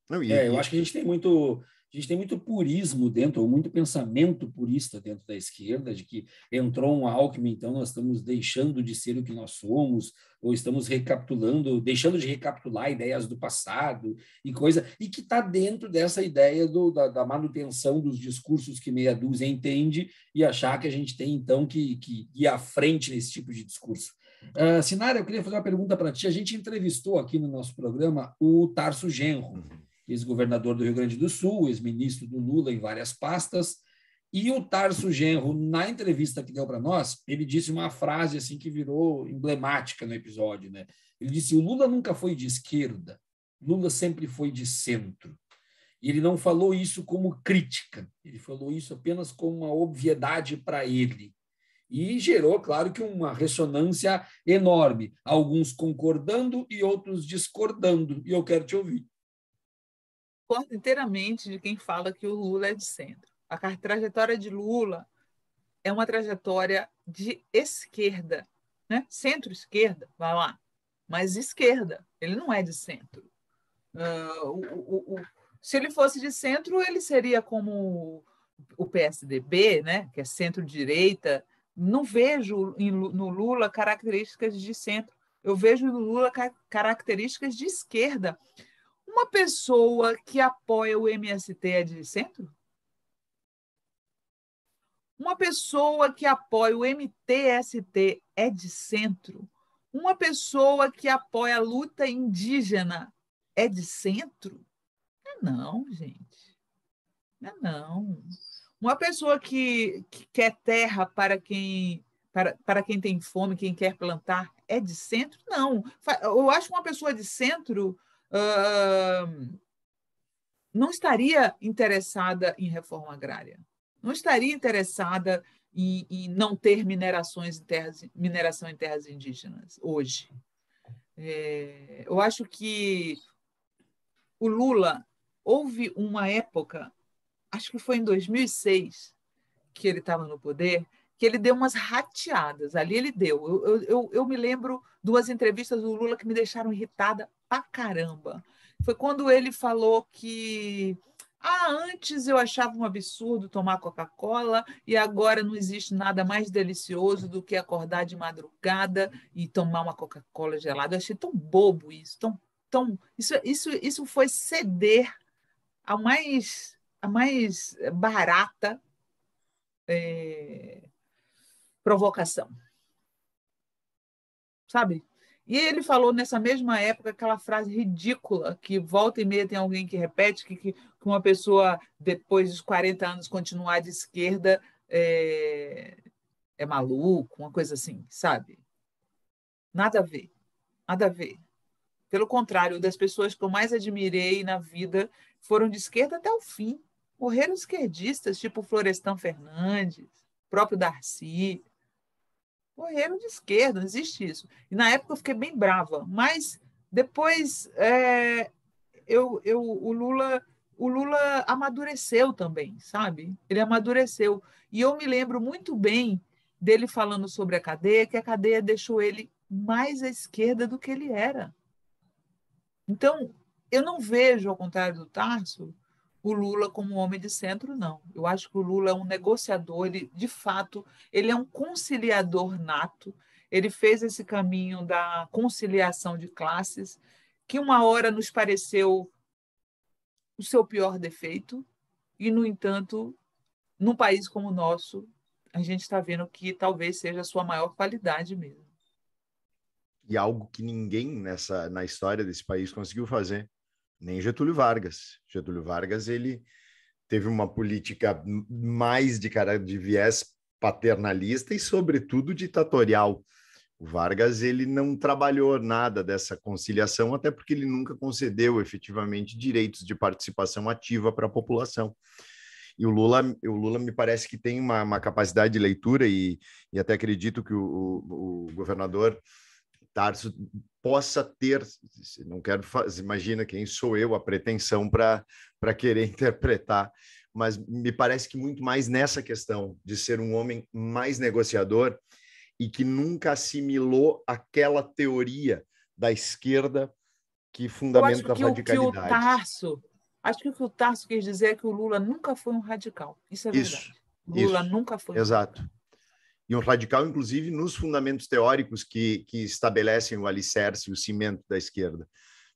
Não, eu acho que a gente tem muito purismo dentro, ou muito pensamento purista dentro da esquerda, de que entrou um Alckmin, então nós estamos deixando de ser o que nós somos, ou estamos deixando de recapitular ideias do passado e coisa, e que está dentro dessa ideia da manutenção dos discursos que meia dúzia entende e achar que a gente tem, então, que ir à frente nesse tipo de discurso. Sinara, eu queria fazer uma pergunta para ti. A gente entrevistou aqui no nosso programa o Tarso Genro, ex-governador do Rio Grande do Sul, ex-ministro do Lula em várias pastas, e o Tarso Genro, na entrevista que deu para nós, ele disse uma frase assim que virou emblemática no episódio, né? Ele disse: o Lula nunca foi de esquerda, Lula sempre foi de centro. E ele não falou isso como crítica, ele falou isso apenas como uma obviedade para ele. E gerou, claro, que uma ressonância enorme, alguns concordando e outros discordando. E eu quero te ouvir. Concordo inteiramente de quem fala que o Lula é de centro. A trajetória de Lula é uma trajetória de esquerda, né? Centro-esquerda, vai lá, mas esquerda, ele não é de centro. Se ele fosse de centro, ele seria como o PSDB, né? Que é centro-direita. Não vejo no Lula características de centro, eu vejo no Lula características de esquerda. Uma pessoa que apoia o MST é de centro? Uma pessoa que apoia o MTST é de centro? Uma pessoa que apoia a luta indígena é de centro? Não, gente. Não. Uma pessoa que quer terra para quem tem fome, quem quer plantar, é de centro? Não. Eu acho que uma pessoa de centro não estaria interessada em reforma agrária. não estaria interessada em não ter mineração em terras indígenas hoje. Eu acho que o Lula, houve uma época, acho que foi em 2006, que ele estava no poder, que ele deu umas rateadas. Ali ele deu. Eu me lembro duas entrevistas do Lula que me deixaram irritada pra caramba. Foi quando ele falou que antes eu achava um absurdo tomar Coca-Cola e agora não existe nada mais delicioso do que acordar de madrugada e tomar uma Coca-Cola gelada. Eu achei tão bobo isso, isso foi ceder a mais barata provocação, sabe? E ele falou nessa mesma época aquela frase ridícula que volta e meia tem alguém que repete que uma pessoa, depois dos 40 anos, continuar de esquerda é maluco, uma coisa assim, sabe? Nada a ver, nada a ver. Pelo contrário, das pessoas que eu mais admirei na vida foram de esquerda até o fim. Morreram esquerdistas, tipo Florestan Fernandes, próprio Darcy. Morreram de esquerda, não existe isso. E na época eu fiquei bem brava, mas depois o Lula amadureceu também, sabe? Ele amadureceu. E eu me lembro muito bem dele falando sobre a cadeia, que a cadeia deixou ele mais à esquerda do que ele era. Então, eu não vejo, ao contrário do Tarso, o Lula como um homem de centro, não. Eu acho que o Lula é um negociador, ele, de fato, ele é um conciliador nato. Ele fez esse caminho da conciliação de classes, que uma hora nos pareceu o seu pior defeito, e, no entanto, num país como o nosso, a gente está vendo que talvez seja a sua maior qualidade mesmo. E algo que ninguém na história desse país conseguiu fazer, nem Getúlio Vargas. Getúlio Vargas, ele teve uma política mais de viés paternalista e, sobretudo, ditatorial. O Vargas, ele não trabalhou nada dessa conciliação, até porque ele nunca concedeu efetivamente direitos de participação ativa para a população. E o Lula me parece que tem uma capacidade de leitura e até acredito que o governador Tarso possa ter, não quero fazer, imagina quem sou eu, a pretensão para querer interpretar, mas me parece que muito mais nessa questão de ser um homem mais negociador e que nunca assimilou aquela teoria da esquerda que fundamenta a radicalidade. Acho que o que o Tarso quis dizer é que o Lula nunca foi um radical. Isso é verdade. Lula nunca foi um radical. E um radical, inclusive, nos fundamentos teóricos que estabelecem o alicerce, o cimento da esquerda.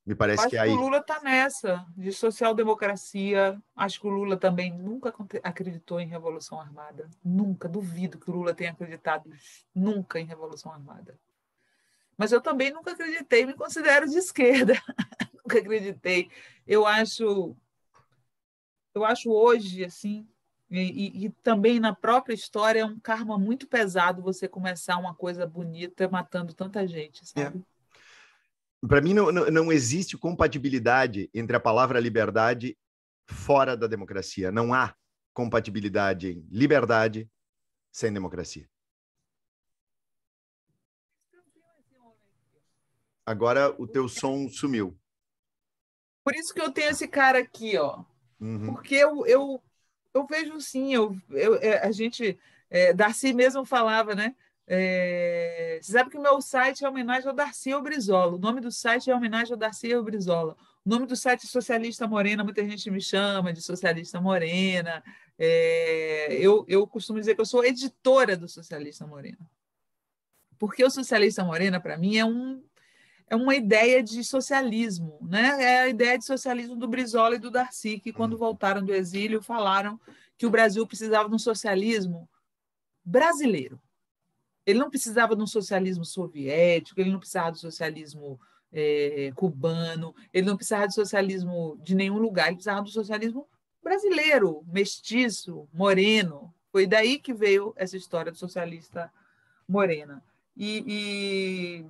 Me parece que aí... o Lula está nessa, de social-democracia. Acho que o Lula também nunca acreditou em Revolução Armada. Nunca, duvido que o Lula tenha acreditado nunca em Revolução Armada. Mas eu também nunca acreditei, me considero de esquerda. Nunca acreditei. Eu acho hoje, assim, e também na própria história, é um karma muito pesado você começar uma coisa bonita matando tanta gente, sabe? Para mim, não existe compatibilidade entre a palavra liberdade fora da democracia. Não há compatibilidade em liberdade sem democracia. Agora o teu som sumiu. Por isso que eu tenho esse cara aqui, ó. Uhum. Porque eu vejo sim, a gente, Darcy mesmo falava, né? Você sabe que o meu site é homenagem ao Darcy Brizola. O nome do site é homenagem ao Darcy Brizola. O nome do site é Socialista Morena, muita gente me chama de Socialista Morena. Eu costumo dizer que eu sou editora do Socialista Morena. Porque o Socialista Morena, para mim, é uma ideia de socialismo, né? É a ideia de socialismo do Brizola e do Darcy, que quando voltaram do exílio falaram que o Brasil precisava de um socialismo brasileiro. Ele não precisava de um socialismo soviético, ele não precisava do socialismo cubano, ele não precisava de socialismo de nenhum lugar, ele precisava do socialismo brasileiro, mestiço, moreno. Foi daí que veio essa história do socialista morena. E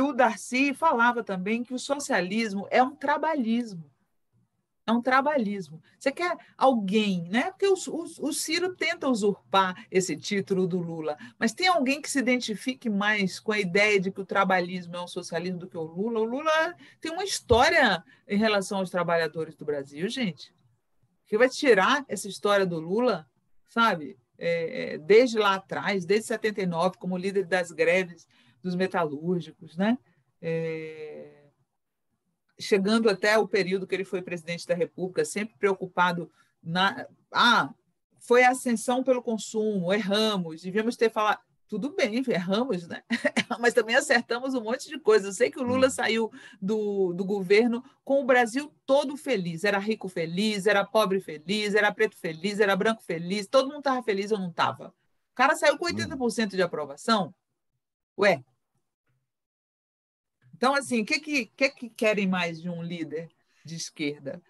o Darcy falava também que o socialismo é um trabalhismo. é um trabalhismo. Você quer alguém, né? Porque o Ciro tenta usurpar esse título do Lula, mas tem alguém que se identifique mais com a ideia de que o trabalhismo é um socialismo do que o Lula? O Lula tem uma história em relação aos trabalhadores do Brasil, gente. Que vai tirar essa história do Lula, sabe? Desde lá atrás, desde 79, como líder das greves dos metalúrgicos, né? Chegando até o período que ele foi presidente da República, sempre preocupado foi a ascensão pelo consumo, erramos, devíamos ter falado, tudo bem, erramos, né? Mas também acertamos um monte de coisa. Eu sei que o Lula saiu do governo com o Brasil todo feliz, era rico feliz, era pobre feliz, era preto feliz, era branco feliz, todo mundo estava feliz ou não estava. O cara saiu com 80% de aprovação. Ué, então, assim, o que querem mais de um líder de esquerda?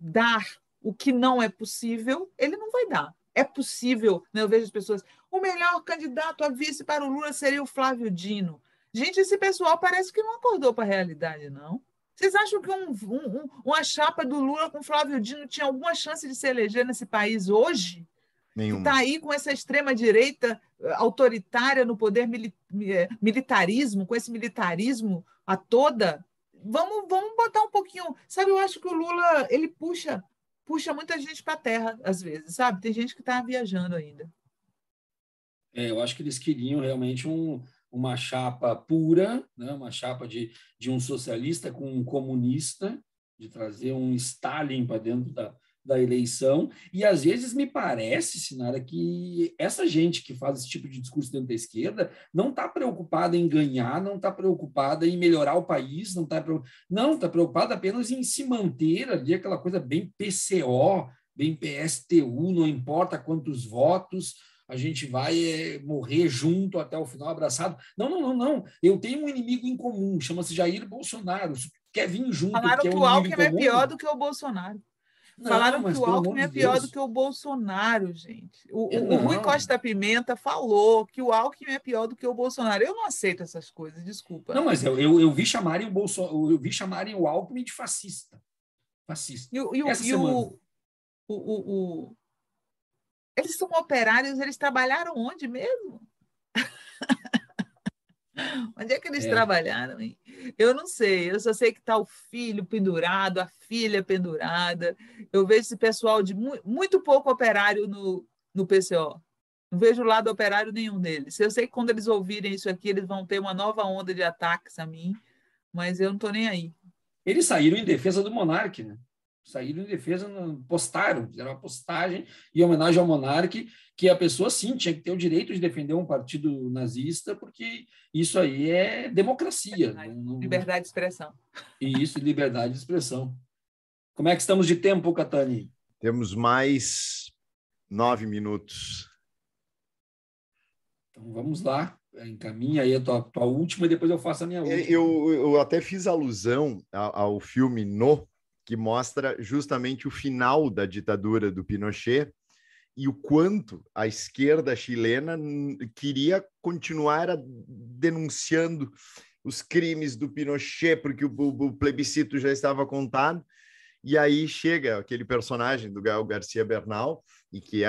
Dar o que não é possível, ele não vai dar. É possível, né? Eu vejo as pessoas, o melhor candidato a vice para o Lula seria o Flávio Dino. Gente, esse pessoal parece que não acordou para a realidade, não. Vocês acham que uma chapa do Lula com Flávio Dino tinha alguma chance de se eleger nesse país hoje? Nenhuma. Que está aí com essa extrema-direita autoritária no poder, militarismo, com esse militarismo a toda. Vamos botar um pouquinho. Sabe, eu acho que o Lula ele puxa muita gente para a terra, às vezes, sabe? Tem gente que está viajando ainda. Eu acho que eles queriam realmente uma chapa pura, né? Uma chapa de um socialista com um comunista, de trazer um Stalin para dentro da eleição, e às vezes me parece, Sinara, que essa gente que faz esse tipo de discurso dentro da esquerda não está preocupada em ganhar, não está preocupada em melhorar o país, não está preocupada apenas em se manter ali, aquela coisa bem PCO, bem PSTU, não importa quantos votos, a gente vai morrer junto até o final, abraçado. Não. Eu tenho um inimigo em comum, chama-se Jair Bolsonaro. Quer vir junto, falaram que é que um o inimigo Alckmin em comum? é pior do que o Bolsonaro. Falaram que o Alckmin é pior do que o Bolsonaro, gente. O Rui Costa Pimenta falou que o Alckmin é pior do que o Bolsonaro. Eu não aceito essas coisas, desculpa. Não, mas eu vi chamarem o Alckmin de fascista. Fascista. Essa semana. Eles são operários, eles trabalharam onde mesmo? Onde é que eles trabalharam, hein? Eu não sei, eu só sei que está o filho pendurado, a filha pendurada. Eu vejo esse pessoal de muito pouco operário no PCO. Não vejo o lado operário nenhum deles. Eu sei que quando eles ouvirem isso aqui, eles vão ter uma nova onda de ataques a mim, mas eu não estou nem aí. Eles saíram em defesa do Monark, né? Saíram em defesa, postaram, fizeram uma postagem em homenagem ao Monark, que a pessoa, sim, tinha que ter o direito de defender um partido nazista, porque isso aí é democracia. Liberdade de expressão. Isso, liberdade de expressão. Como é que estamos de tempo, Catani? Temos mais 9 minutos. Então, vamos lá. Encaminha aí a tua última e depois eu faço a minha última. Eu até fiz alusão ao filme No, que mostra justamente o final da ditadura do Pinochet e o quanto a esquerda chilena queria continuar denunciando os crimes do Pinochet, porque o plebiscito já estava contado, e aí chega aquele personagem do Gael Garcia Bernal, e que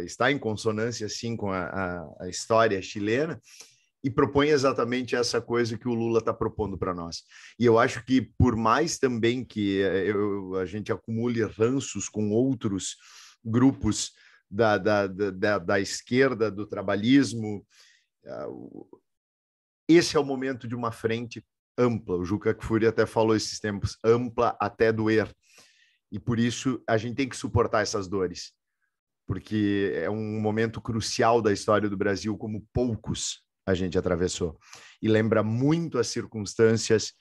está em consonância, assim, com a história chilena, e propõe exatamente essa coisa que o Lula está propondo para nós. E eu acho que, por mais também que a gente acumule ranços com outros grupos da esquerda, do trabalhismo, esse é o momento de uma frente ampla. O Juca Kfouri até falou esses tempos, ampla até doer. E por isso a gente tem que suportar essas dores, porque é um momento crucial da história do Brasil, como poucos a gente atravessou. E lembra muito as circunstâncias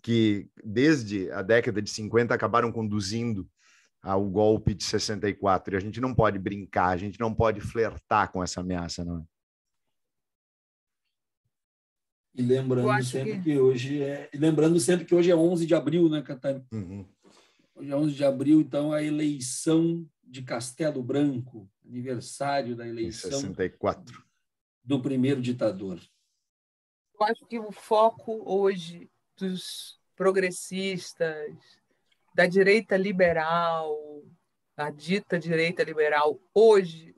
que, desde a década de 50, acabaram conduzindo ao golpe de 64. E a gente não pode brincar, a gente não pode flertar com essa ameaça, não é? E lembrando sempre que hoje é 11 de abril, né, Catani? Uhum. Hoje é 11 de abril, então, a eleição de Castelo Branco, aniversário da eleição em 64. Do primeiro ditador. Eu acho que o foco hoje dos progressistas, da direita liberal, a dita direita liberal, hoje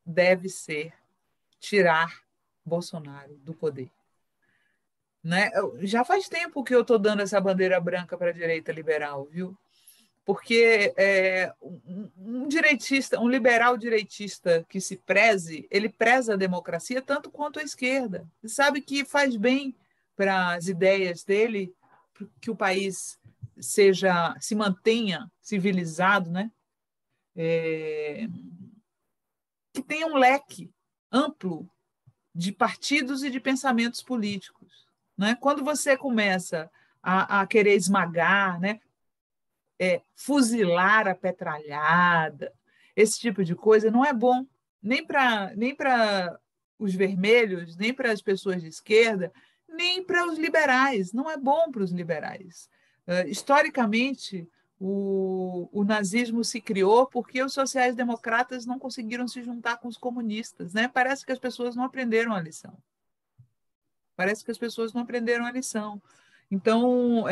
deve ser tirar Bolsonaro do poder. Né? Já faz tempo que eu estou dando essa bandeira branca para a direita liberal, viu? Porque um direitista, um liberal direitista que se preze, ele preza a democracia tanto quanto a esquerda. Ele sabe que faz bem para as ideias dele, que o país se mantenha civilizado, né? Que tenha um leque amplo de partidos e de pensamentos políticos. Né? Quando você começa a querer esmagar, né? Fuzilar a petralhada, esse tipo de coisa, não é bom nem para os vermelhos, nem para as pessoas de esquerda, nem para os liberais. Não é bom para os liberais. Historicamente, o nazismo se criou porque os sociais-democratas não conseguiram se juntar com os comunistas. Né? Parece que as pessoas não aprenderam a lição. Então,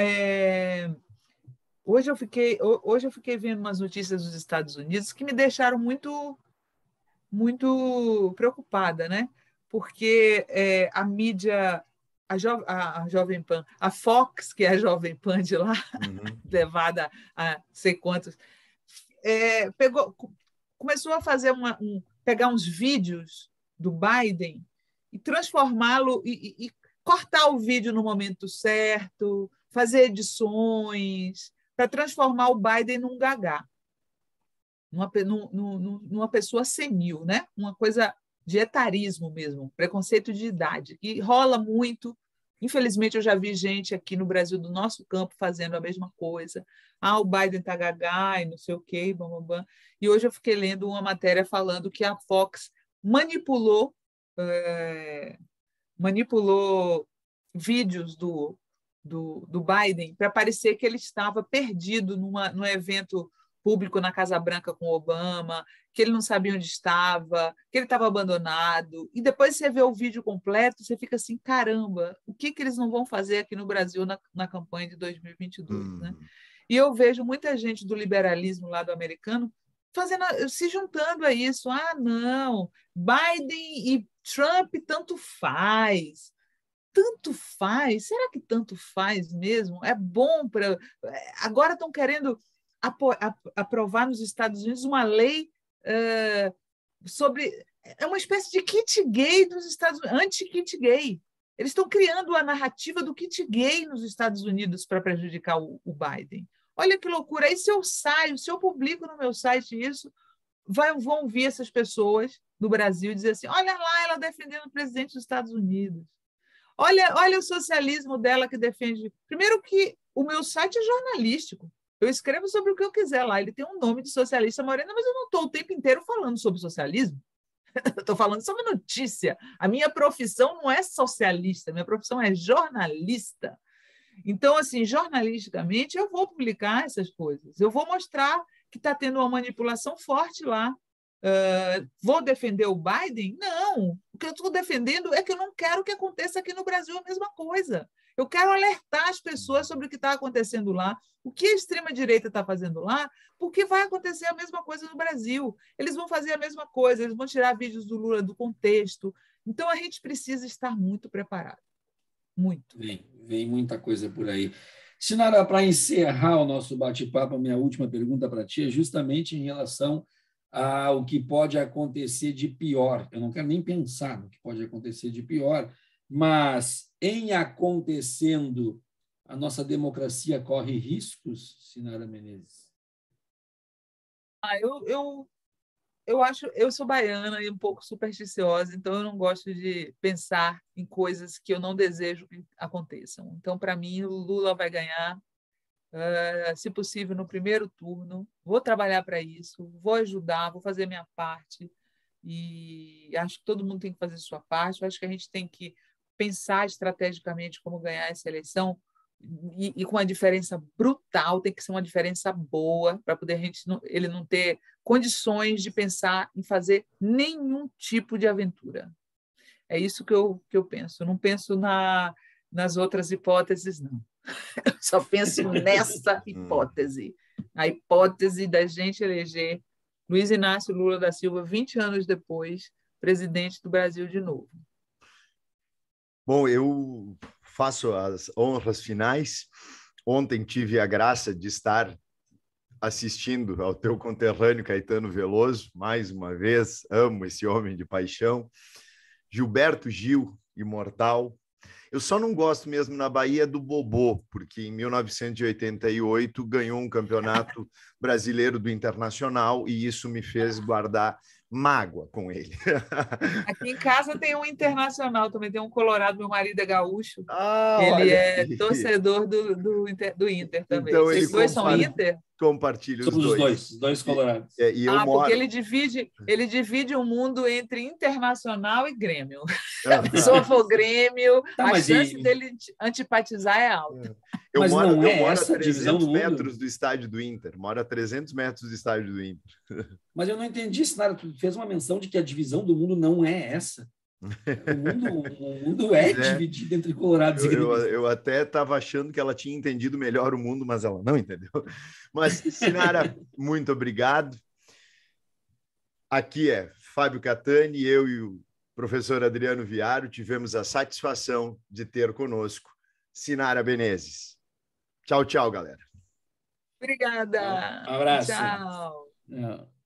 hoje eu fiquei vendo umas notícias dos Estados Unidos que me deixaram muito, muito preocupada, né? Porque a mídia, a Jovem Pan, a Fox, que é a Jovem Pan de lá, levada a sei quantos, começou a fazer pegar uns vídeos do Biden e transformá-lo e cortar o vídeo no momento certo, fazer edições para transformar o Biden num gagá, numa pessoa senil, né? Uma coisa de etarismo mesmo, preconceito de idade, que rola muito. Infelizmente, eu já vi gente aqui no Brasil, do nosso campo, fazendo a mesma coisa. O Biden está gagá e não sei o quê, bam, bam, bam. E hoje eu fiquei lendo uma matéria falando que a Fox manipulou vídeos do Biden para parecer que ele estava perdido num evento público na Casa Branca com Obama, que ele não sabia onde estava, que ele estava abandonado. E depois você vê o vídeo completo, você fica assim, caramba, o que eles não vão fazer aqui no Brasil na campanha de 2022? Né? E eu vejo muita gente do liberalismo lá do americano se juntando a isso. Não, Biden e Trump tanto faz. Tanto faz? Será que tanto faz mesmo? É bom para. Agora estão querendo aprovar nos Estados Unidos uma lei sobre. É uma espécie de kit gay dos Estados Unidos, anti-kit gay. Eles estão criando a narrativa do kit gay nos Estados Unidos para prejudicar o Biden. Olha que loucura. Aí, se eu publico no meu site isso, vão vir essas pessoas do Brasil e dizer assim: olha lá, ela defendendo o presidente dos Estados Unidos. Olha o socialismo dela que defende. Primeiro que o meu site é jornalístico. Eu escrevo sobre o que eu quiser lá. Ele tem um nome de socialista morena, mas eu não estou o tempo inteiro falando sobre socialismo. Estou falando sobre notícia. A minha profissão não é socialista, a minha profissão é jornalista. Então, assim, jornalisticamente, eu vou publicar essas coisas. Eu vou mostrar que está tendo uma manipulação forte lá. Vou defender o Biden? Não. O que eu estou defendendo é que eu não quero que aconteça aqui no Brasil a mesma coisa. Eu quero alertar as pessoas sobre o que está acontecendo lá, o que a extrema-direita está fazendo lá, porque vai acontecer a mesma coisa no Brasil. Eles vão fazer a mesma coisa, eles vão tirar vídeos do Lula do contexto. Então, a gente precisa estar muito preparado. Muito. Vem muita coisa por aí. Sinara, para encerrar o nosso bate-papo, a minha última pergunta para ti é justamente em relação ao que pode acontecer de pior. Eu não quero nem pensar no que pode acontecer de pior, mas em acontecendo, a nossa democracia corre riscos, Sinara Menezes? Eu sou baiana e um pouco supersticiosa, então eu não gosto de pensar em coisas que eu não desejo que aconteçam. Então, para mim, o Lula vai ganhar, se possível, no primeiro turno. Vou trabalhar para isso, vou ajudar, vou fazer a minha parte. E acho que todo mundo tem que fazer a sua parte. Eu acho que a gente tem que pensar estrategicamente como ganhar essa eleição, e com uma diferença brutal, tem que ser uma diferença boa para poder ele não ter condições de pensar em fazer nenhum tipo de aventura. É isso que eu penso. Eu não penso nas outras hipóteses, não. Eu só penso nessa hipótese. a hipótese da gente eleger Luiz Inácio Lula da Silva, 20 anos depois, presidente do Brasil de novo. Bom, eu faço as honras finais. Ontem tive a graça de estar assistindo ao teu conterrâneo Caetano Veloso, mais uma vez, amo esse homem de paixão. Gilberto Gil, imortal. Eu só não gosto mesmo na Bahia do Bobô, porque em 1988 ganhou um campeonato brasileiro do Internacional e isso me fez guardar mágoa com ele. Aqui em casa tem um Internacional, também tem um Colorado, meu marido é gaúcho. Ah, ele é torcedor do Inter também. Então, vocês dois são Inter? Compartilha os dois. Somos dois colorados. E eu moro... porque ele divide o mundo entre Internacional e Grêmio. Se a pessoa for Grêmio, a chance dele antipatizar é alta. Eu moro a 300 metros do estádio do Inter. Moro a 300 metros do estádio do Inter. Mas eu não entendi, Sinara. Tu fez uma menção de que a divisão do mundo não é essa. O mundo é dividido entre colorados e gremistas. Eu até estava achando que ela tinha entendido melhor o mundo, mas ela não entendeu. Mas, Sinara, muito obrigado. Aqui é Fábio Catani, eu e o professor Adriano Viaro tivemos a satisfação de ter conosco Sinara Menezes. Tchau, tchau, galera. Obrigada. Um abraço. Tchau. Não.